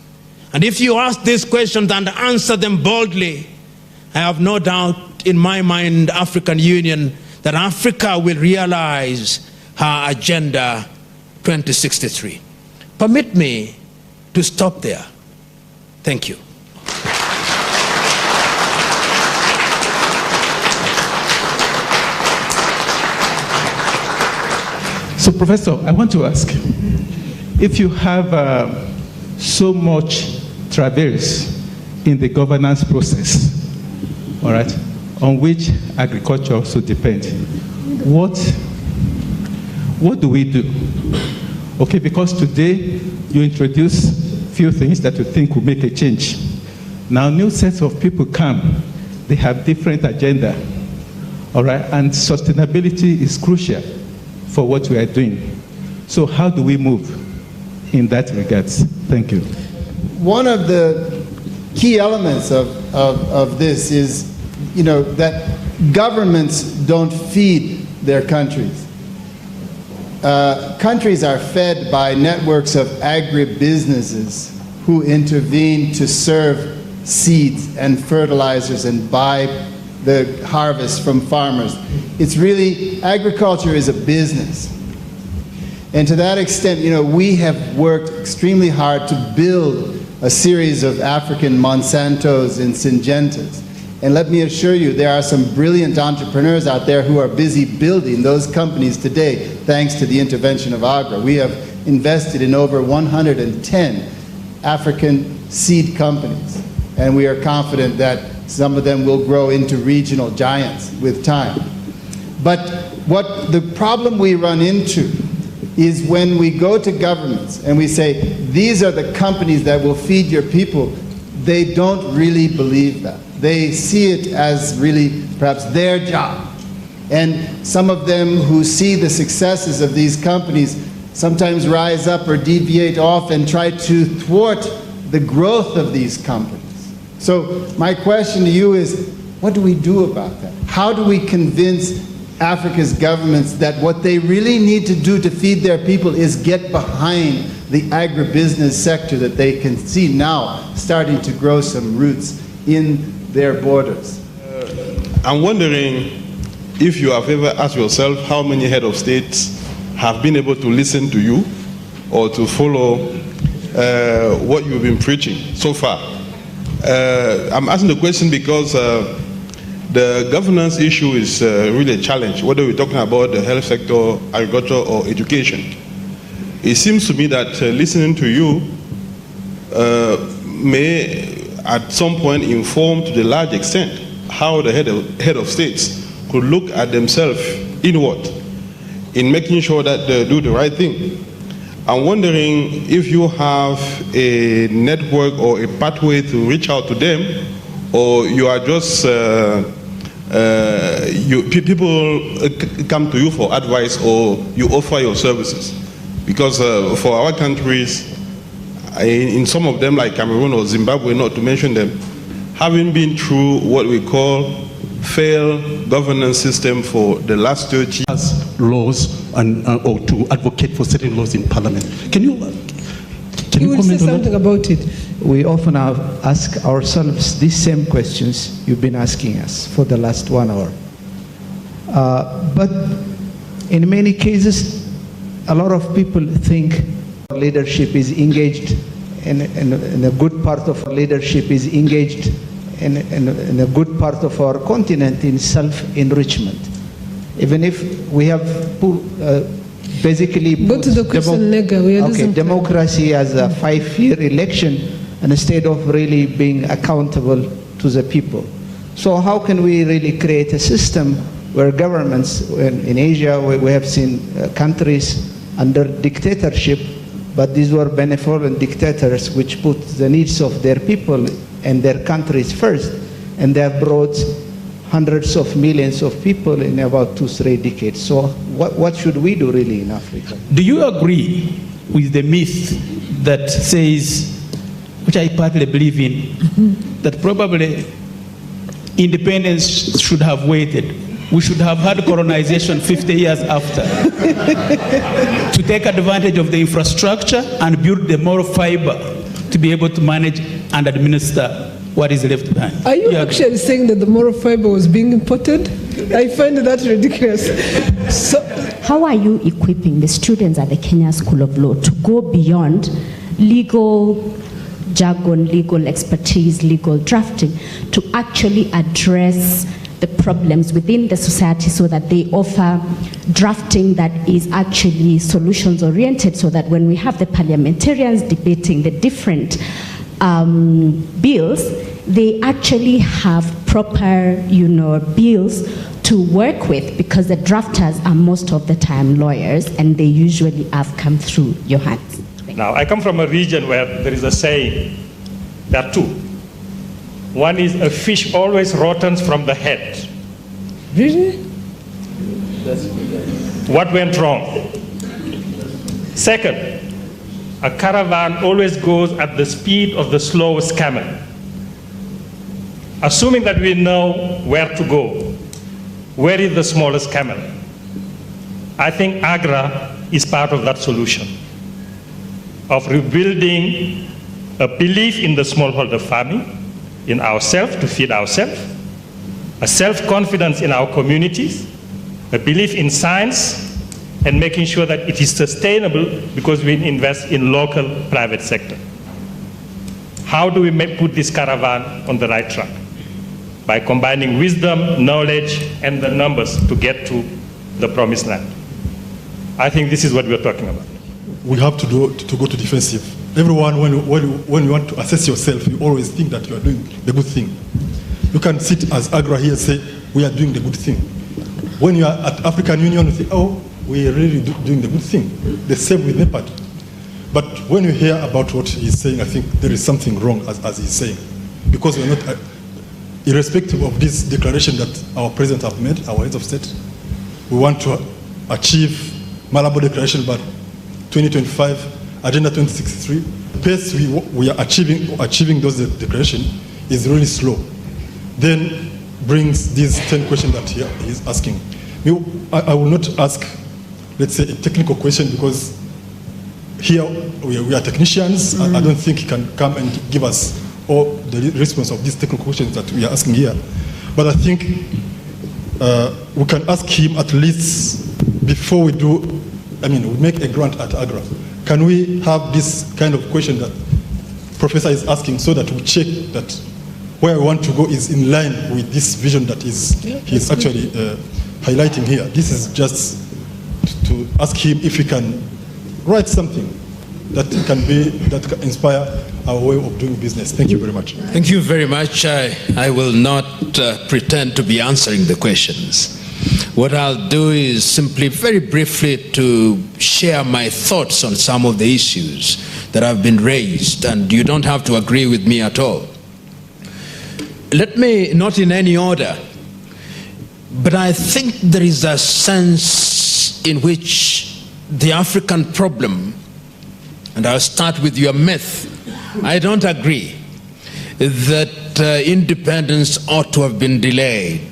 Speaker 6: And if you ask these questions and answer them boldly, I have no doubt in my mind, African Union, that Africa will realize her Agenda 2063. Permit me to stop there. Thank you.
Speaker 7: So, Professor, I want to ask, if you have so much traverse in the governance process, all right, on which agriculture also depends, what do we do? Okay, because today you introduce few things that you think will make a change. Now new sets of people come, they have different agenda, all right, and sustainability is crucial for what we are doing. So how do we move in that regards? Thank you.
Speaker 8: One of the key elements of this is, that governments don't feed their countries. Countries are fed by networks of agribusinesses who intervene to serve seeds and fertilizers and buy the harvest from farmers. It's really, agriculture is a business. And to that extent, we have worked extremely hard to build a series of African Monsantos and Syngentas. And let me assure you, there are some brilliant entrepreneurs out there who are busy building those companies today, thanks to the intervention of AGRA. We have invested in over 110 African seed companies, and we are confident that some of them will grow into regional giants with time. But what the problem we run into is when we go to governments and we say, these are the companies that will feed your people, they don't really believe that. They see it as really perhaps their job. And some of them who see the successes of these companies sometimes rise up or deviate off and try to thwart the growth of these companies. So my question to you is, what do we do about that? How do we convince Africa's governments that what they really need to do to feed their people is get behind the agribusiness sector that they can see now starting to grow some roots in their borders?
Speaker 9: I'm wondering if you have ever asked yourself how many head of states have been able to listen to you or to follow what you've been preaching so far. I'm asking the question because the governance issue is really a challenge, whether we're talking about the health sector, agriculture, or education. It seems to me that listening to you may at some point inform to the large extent how the head of states could look at themselves inward in making sure that they do the right thing. I'm wondering if you have a network or a pathway to reach out to them, or you are just, people come to you for advice, or you offer your services. Because for our countries, in some of them like Cameroon or Zimbabwe, not to mention them, having been through what we call failed governance system for the last 30 years.
Speaker 10: Laws and or to advocate for certain laws in Parliament. Can you
Speaker 11: will say something about it? We often ask ourselves these same questions you've been asking us for the last 1 hour. But in many cases, a lot of people think leadership is engaged, and a good part of our leadership is engaged in a good part of our continent in self-enrichment. Even if we have basically
Speaker 12: go to the question,
Speaker 11: democracy as a 5-year election instead of really being accountable to the people. So how can we really create a system where governments, in Asia we have seen countries under dictatorship, but these were benevolent dictators which put the needs of their people and their countries first, and they have brought hundreds of millions of people in about 2-3 decades. So what should we do really in Africa?
Speaker 7: Do you agree with the myth that says, which I partly believe in, that probably independence should have waited? We should have had colonization 50 years after to take advantage of the infrastructure and build the moral fiber to be able to manage and administer what is left behind.
Speaker 12: Are you actually saying that the moral fiber was being imported? I find that ridiculous. So,
Speaker 13: how are you equipping the students at the Kenya School of Law to go beyond legal jargon, legal expertise, legal drafting, to actually address the problems within the society so that they offer drafting that is actually solutions oriented, so that when we have the parliamentarians debating the different bills, they actually have proper, bills to work with, because the drafters are most of the time lawyers and they usually have come through your hands.
Speaker 14: Now, I come from a region where there is a saying, there are two. One is, a fish always rottens from the head.
Speaker 12: Really?
Speaker 14: What went wrong? Second, a caravan always goes at the speed of the slowest camel. Assuming that we know where to go, where is the smallest camel? I think AGRA is part of that solution, of rebuilding a belief in the smallholder farming, in ourselves to feed ourselves, a self-confidence in our communities, a belief in science, and making sure that it is sustainable because we invest in local private sector. How do we put this caravan on the right track? By combining wisdom, knowledge, and the numbers to get to the promised land. I think this is what we're talking about.
Speaker 15: We have to go to defensive. Everyone, when you want to assess yourself, you always think that you are doing the good thing. You can sit as AGRA here and say, we are doing the good thing. when you are at African Union, you think, oh, we are really doing the good thing. The same with NEPAD. But when you hear about what he's saying, I think there is something wrong, as he's saying. Because we're not, irrespective of this declaration that our president have made, our heads of state, we want to achieve Malabo Declaration by 2025, Agenda 2063. The pace we are achieving those declarations is really slow. Then brings these 10 questions that he's asking. I will not ask, let's say, a technical question, because here we are technicians. I don't think he can come and give us all the response of these technical questions that we are asking here. But I think we can ask him at least before we do, we make a grant at AGRA. Can we have this kind of question that Professor is asking, so that we check that where we want to go is in line with this vision that he's actually highlighting here. This is just to ask him if he can write something that can inspire our way of doing business. Thank you very much.
Speaker 6: Thank you very much. I will not pretend to be answering the questions. What I'll do is simply, very briefly, to share my thoughts on some of the issues that have been raised, and you don't have to agree with me at all. Let me, not in any order, but I think there is a sense in which the African problem, and I'll start with your myth. I don't agree that independence ought to have been delayed.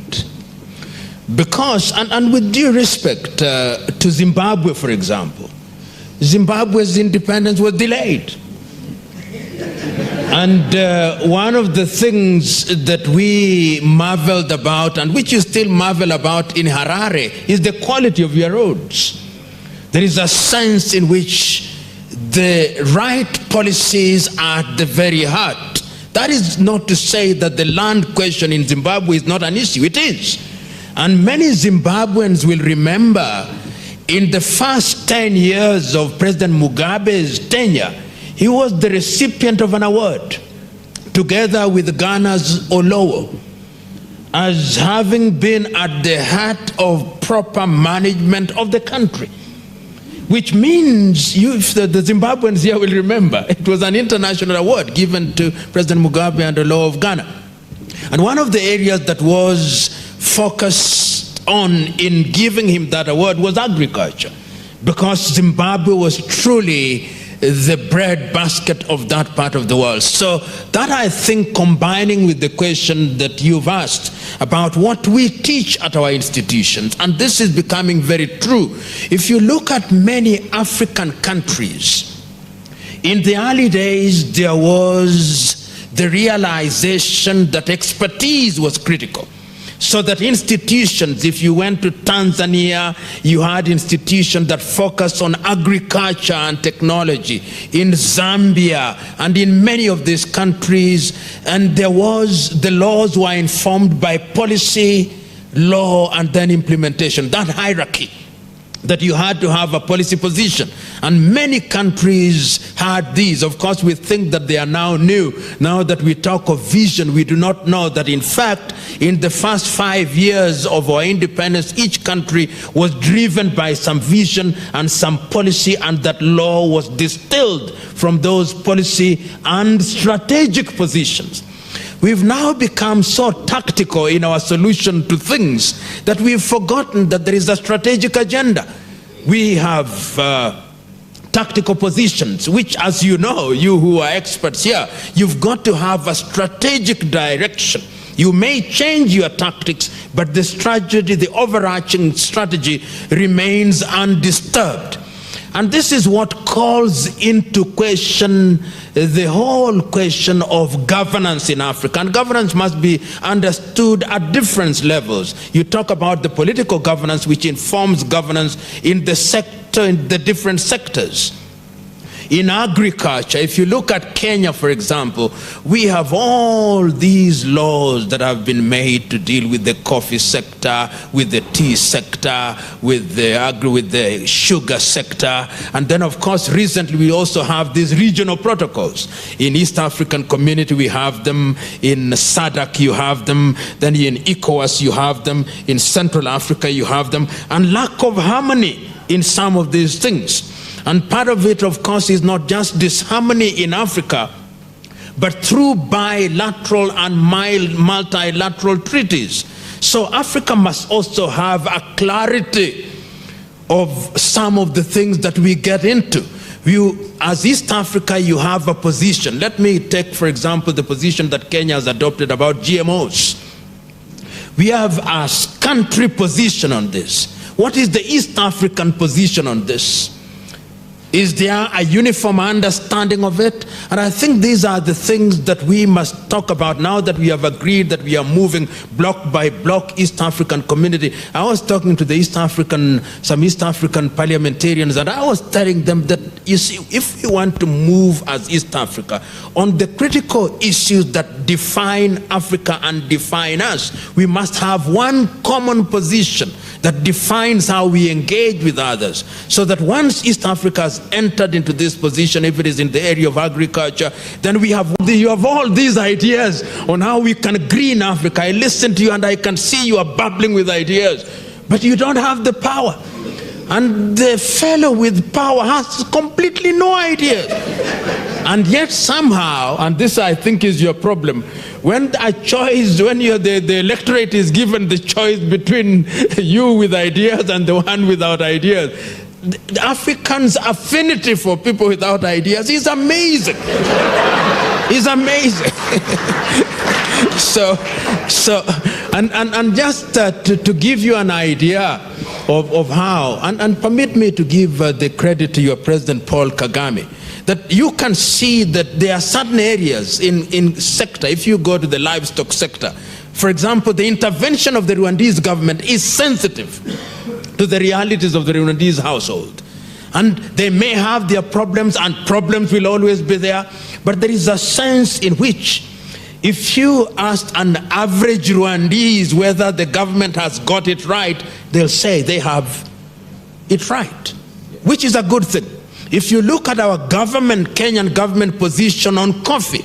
Speaker 6: Because, and with due respect to Zimbabwe, for example, Zimbabwe's independence was delayed. And one of the things that we marveled about, and which you still marvel about in Harare, is the quality of your roads. There is a sense in which the right policies are at the very heart. That is not to say that the land question in Zimbabwe is not an issue. It is. And many Zimbabweans will remember in the first 10 years of President Mugabe's tenure, he was the recipient of an award, together with Ghana's Olowo, as having been at the heart of proper management of the country. Which means, the Zimbabweans here will remember, it was an international award given to President Mugabe and Olowo of Ghana. And one of the areas that was focused on in giving him that award was agriculture, because Zimbabwe was truly the bread basket of that part of the world. So that, I think, combining with the question that you've asked about what we teach at our institutions, and this is becoming very true. If you look at many African countries, in the early days there was the realization that expertise was critical. So that institutions, if you went to Tanzania, you had institutions that focused on agriculture and technology. In Zambia and in many of these countries, and the laws were informed by policy, law, and then implementation. That hierarchy, that you had to have a policy position. And many countries had these. Of course, we think that they are now new. Now that we talk of vision, we do not know that, in fact, in the first 5 years of our independence, each country was driven by some vision and some policy, and that law was distilled from those policy and strategic positions. We've now become so tactical in our solution to things that we've forgotten that there is a strategic agenda. We have tactical positions, which, as you know, you who are experts here, you've got to have a strategic direction. You may change your tactics, but the strategy, the overarching strategy, remains undisturbed. And this is what calls into question the whole question of governance in Africa. And governance must be understood at different levels. You talk about the political governance, which informs governance in the sector, in the different sectors. In agriculture, if you look at Kenya, for example, we have all these laws that have been made to deal with the coffee sector, with the tea sector, with the sugar sector. And then, of course, recently we also have these regional protocols. In East African Community, we have them. In SADC, you have them. Then in ECOWAS, you have them. In Central Africa, you have them. And lack of harmony in some of these things. And part of it, of course, is not just disharmony in Africa, but through bilateral and multilateral treaties. So Africa must also have a clarity of some of the things that we get into. As East Africa, you have a position. Let me take, for example, the position that Kenya has adopted about GMOs. We have a country position on this. What is the East African position on this? Is there a uniform understanding of it? And I think these are the things that we must talk about now that we have agreed that we are moving block by block East African community. I was talking to some East African parliamentarians, and I was telling them that, you see, if we want to move as East Africa on the critical issues that define Africa and define us, we must have one common position that defines how we engage with others, so that once East Africa has entered into this position, if it is in the area of agriculture, then you have all these ideas on how we can green Africa. I listen to you and I can see you are bubbling with ideas, but you don't have the power. And the fellow with power has completely no ideas. And yet somehow, and this I think is your problem, when the electorate is given the choice between you with ideas and the one without ideas, the Africans' affinity for people without ideas is amazing. It's amazing. And just to give you an idea of how, and permit me to give the credit to your President Paul Kagame, that you can see that there are certain areas in sector. If you go to the livestock sector, for example, the intervention of the Rwandese government is sensitive to the realities of the Rwandese household. And they may have their problems, and problems will always be there, but there is a sense in which if you ask an average Rwandese whether the government has got it right, they'll say they have it right, which is a good thing. If you look at our government, Kenyan government position on coffee,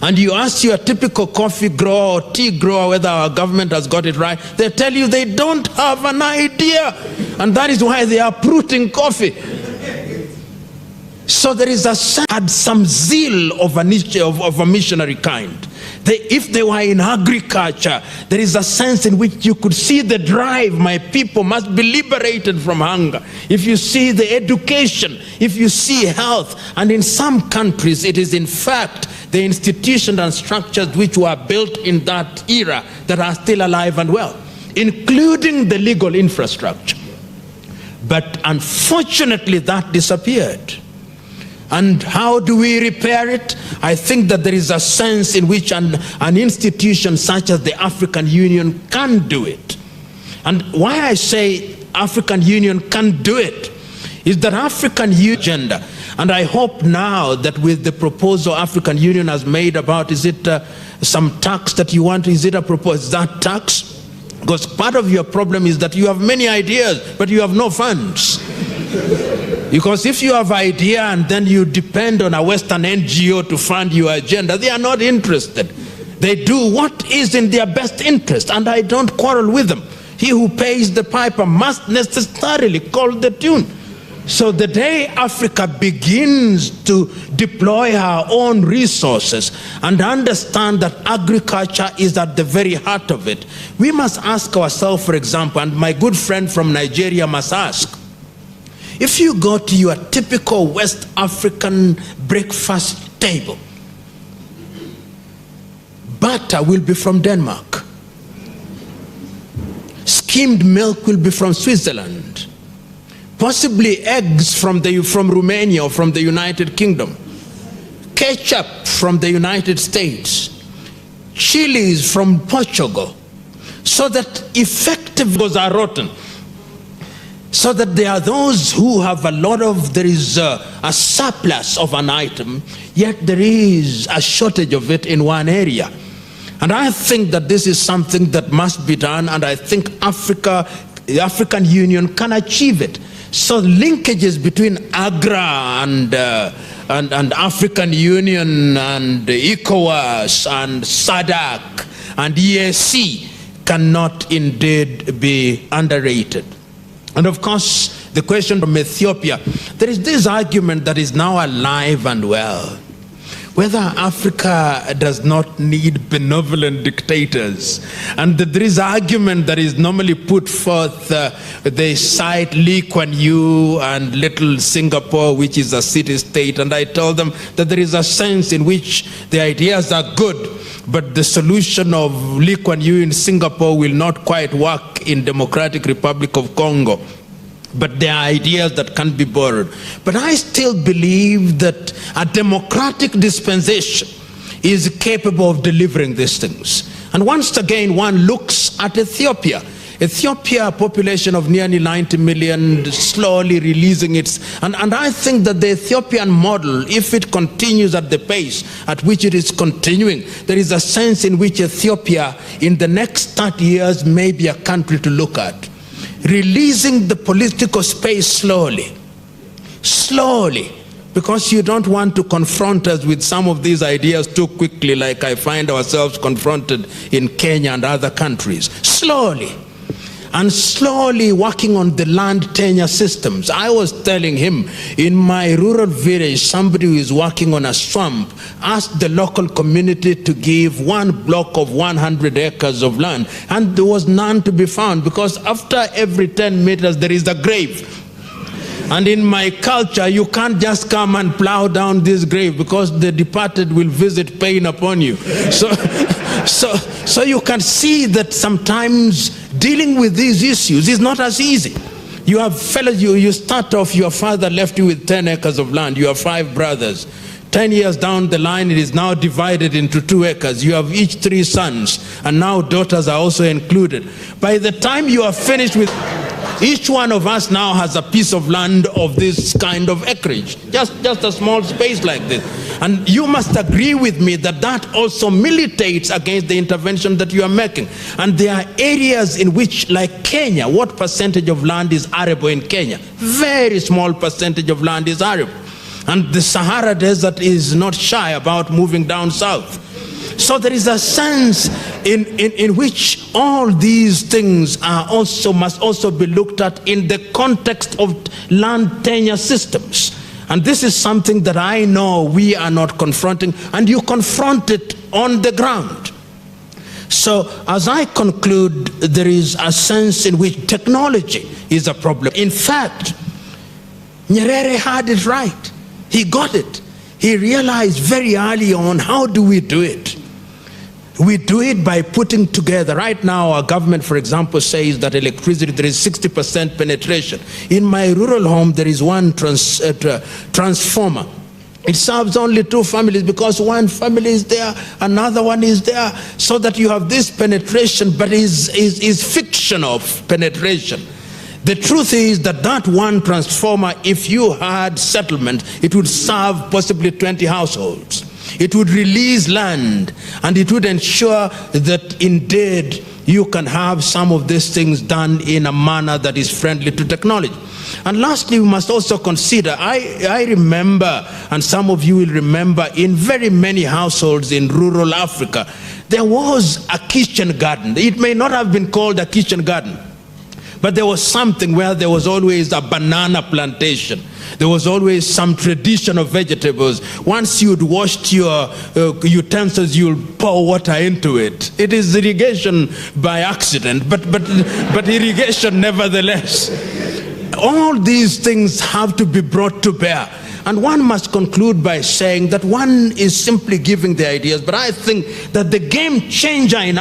Speaker 6: and you ask your typical coffee grower or tea grower whether our government has got it right, they tell you they don't have an idea. And that is why they are uprooting coffee. So there is some zeal of a missionary kind. If they were in agriculture, there is a sense in which you could see the drive. My people must be liberated from hunger. If you see the education, if you see health, and in some countries it is in fact the institutions and structures which were built in that era that are still alive and well, including the legal infrastructure. But unfortunately that disappeared. And how do we repair it? I think that there is a sense in which an institution such as the African Union can do it. And why I say African Union can do it is that African Union agenda. And I hope now that with the proposal African Union has made about, is it some tax that you want? Is it a proposal? Is that tax? Because part of your problem is that you have many ideas, but you have no funds. Because if you have an idea and then you depend on a Western NGO to fund your agenda, they are not interested. They do what is in their best interest, and I don't quarrel with them. He who pays the piper must necessarily call the tune. So the day Africa begins to deploy her own resources and understand that agriculture is at the very heart of it, we must ask ourselves, for example, and my good friend from Nigeria must ask, if you go to your typical West African breakfast table, butter will be from Denmark. Skimmed milk will be from Switzerland. Possibly eggs from Romania or from the United Kingdom. Ketchup from the United States. Chilies from Portugal. So that effective goods are rotten. So that there are those who have there is a surplus of an item, yet there is a shortage of it in one area. And I think that this is something that must be done, and I think the African Union can achieve it. So linkages between AGRA and African Union and ECOWAS and SADC and EAC cannot indeed be underrated. And of course, the question from Ethiopia, there is this argument that is now alive and well, whether Africa does not need benevolent dictators. And there is argument that is normally put forth, they cite Lee Kuan Yew and little Singapore, which is a city-state, and I told them that there is a sense in which the ideas are good, but the solution of Lee Kuan Yew in Singapore will not quite work in Democratic Republic of Congo. But there are ideas that can be borrowed. But I still believe that a democratic dispensation is capable of delivering these things. And once again, one looks at Ethiopia. Ethiopia, a population of nearly 90 million, slowly releasing its... And I think that the Ethiopian model, if it continues at the pace at which it is continuing, there is a sense in which Ethiopia, in the next 30 years, may be a country to look at. Releasing the political space slowly, because you don't want to confront us with some of these ideas too quickly, like I find ourselves confronted in Kenya and other countries. Slowly working on the land tenure systems. I was telling him, in my rural village, somebody who is working on a swamp asked the local community to give one block of 100 acres of land, and there was none to be found, because after every 10 meters there is a grave. And in my culture, you can't just come and plow down this grave, because the departed will visit pain upon you. So you can see that sometimes dealing with these issues is not as easy. You have fellows, you start off, your father left you with 10 acres of land. You have 5 brothers. 10 years down the line, it is now divided into 2 acres. You have each 3 sons, and now daughters are also included. By the time you are finished with... Each one of us now has a piece of land of this kind of acreage, just a small space like this. And you must agree with me that that also militates against the intervention that you are making. And there are areas in which, like Kenya, what percentage of land is arable in Kenya? Very small percentage of land is arable. And the Sahara Desert is not shy about moving down south. So there is a sense in which all these things must also be looked at in the context of land tenure systems. And this is something that I know we are not confronting, and you confront it on the ground. So as I conclude, there is a sense in which technology is a problem. In fact, Nyerere had it right. He got it. He realized very early on, how do we do it? We do it by putting together. Right now, our government, for example, says that electricity, there is 60% penetration. In my rural home, there is one transformer. It serves only 2 families, because one family is there, another one is there, so that you have this penetration, but is fiction of penetration. The truth is that that one transformer, if you had settlement, it would serve possibly 20 households. It would release land, and it would ensure that indeed you can have some of these things done in a manner that is friendly to technology. And lastly, we must also consider, I remember, and some of you will remember, in very many households in rural Africa, there was a kitchen garden. It may not have been called a kitchen garden, but there was something where there was always a banana plantation. There was always some tradition of vegetables. Once you'd washed your utensils, you'll pour water into it. It is irrigation by accident, but irrigation nevertheless. All these things have to be brought to bear. And one must conclude by saying that one is simply giving the ideas, but I think that the game changer in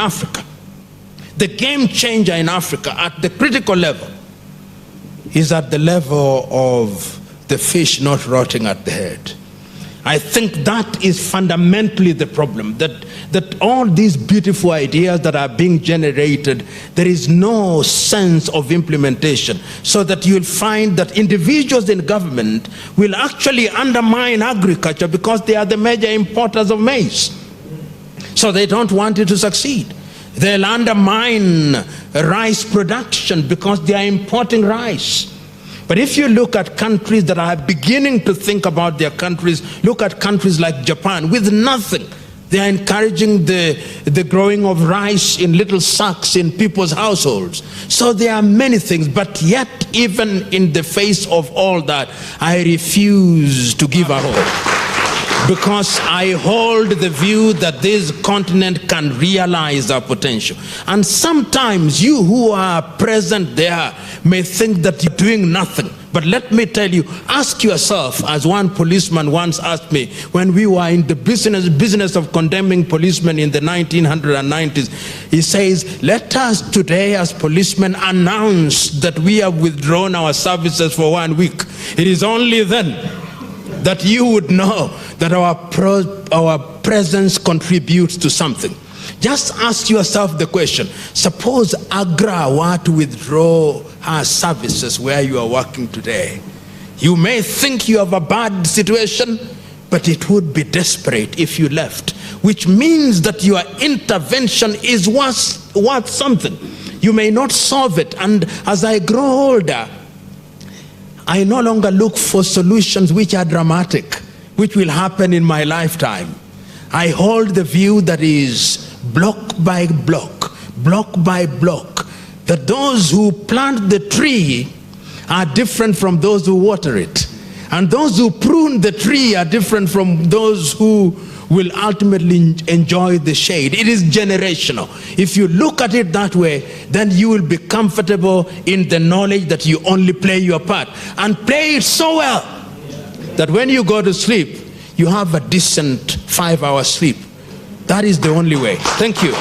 Speaker 6: Africa, at the critical level, is at the level of the fish not rotting at the head. I think that is fundamentally the problem, that all these beautiful ideas that are being generated, there is no sense of implementation, so that you'll find that individuals in government will actually undermine agriculture because they are the major importers of maize. So they don't want it to succeed. They'll undermine rice production because they are importing rice. But if you look at countries that are beginning to think about their countries, look at countries like Japan, with nothing. They are encouraging the growing of rice in little sacks in people's households. So there are many things, but yet even in the face of all that, I refuse to give up hope. Because I hold the view that this continent can realize our potential. And sometimes you who are present there may think that you're doing nothing. But let me tell you, ask yourself, as one policeman once asked me, when we were in the business of condemning policemen in the 1990s, he says, let us today as policemen announce that we have withdrawn our services for 1 week. It is only then that you would know that our presence contributes to something. Just ask yourself the question, suppose Agra were to withdraw her services where you are working today. You may think you have a bad situation, but it would be desperate if you left, which means that your intervention is worth something. You may not solve it, and as I grow older, I no longer look for solutions which are dramatic, which will happen in my lifetime. I hold the view that is block by block, that those who plant the tree are different from those who water it. And those who prune the tree are different from those who will ultimately enjoy the shade. It is generational. If you look at it that way, then you will be comfortable in the knowledge that you only play your part, and play it so well that when you go to sleep, you have a decent 5-hour sleep. That is the only way. Thank you.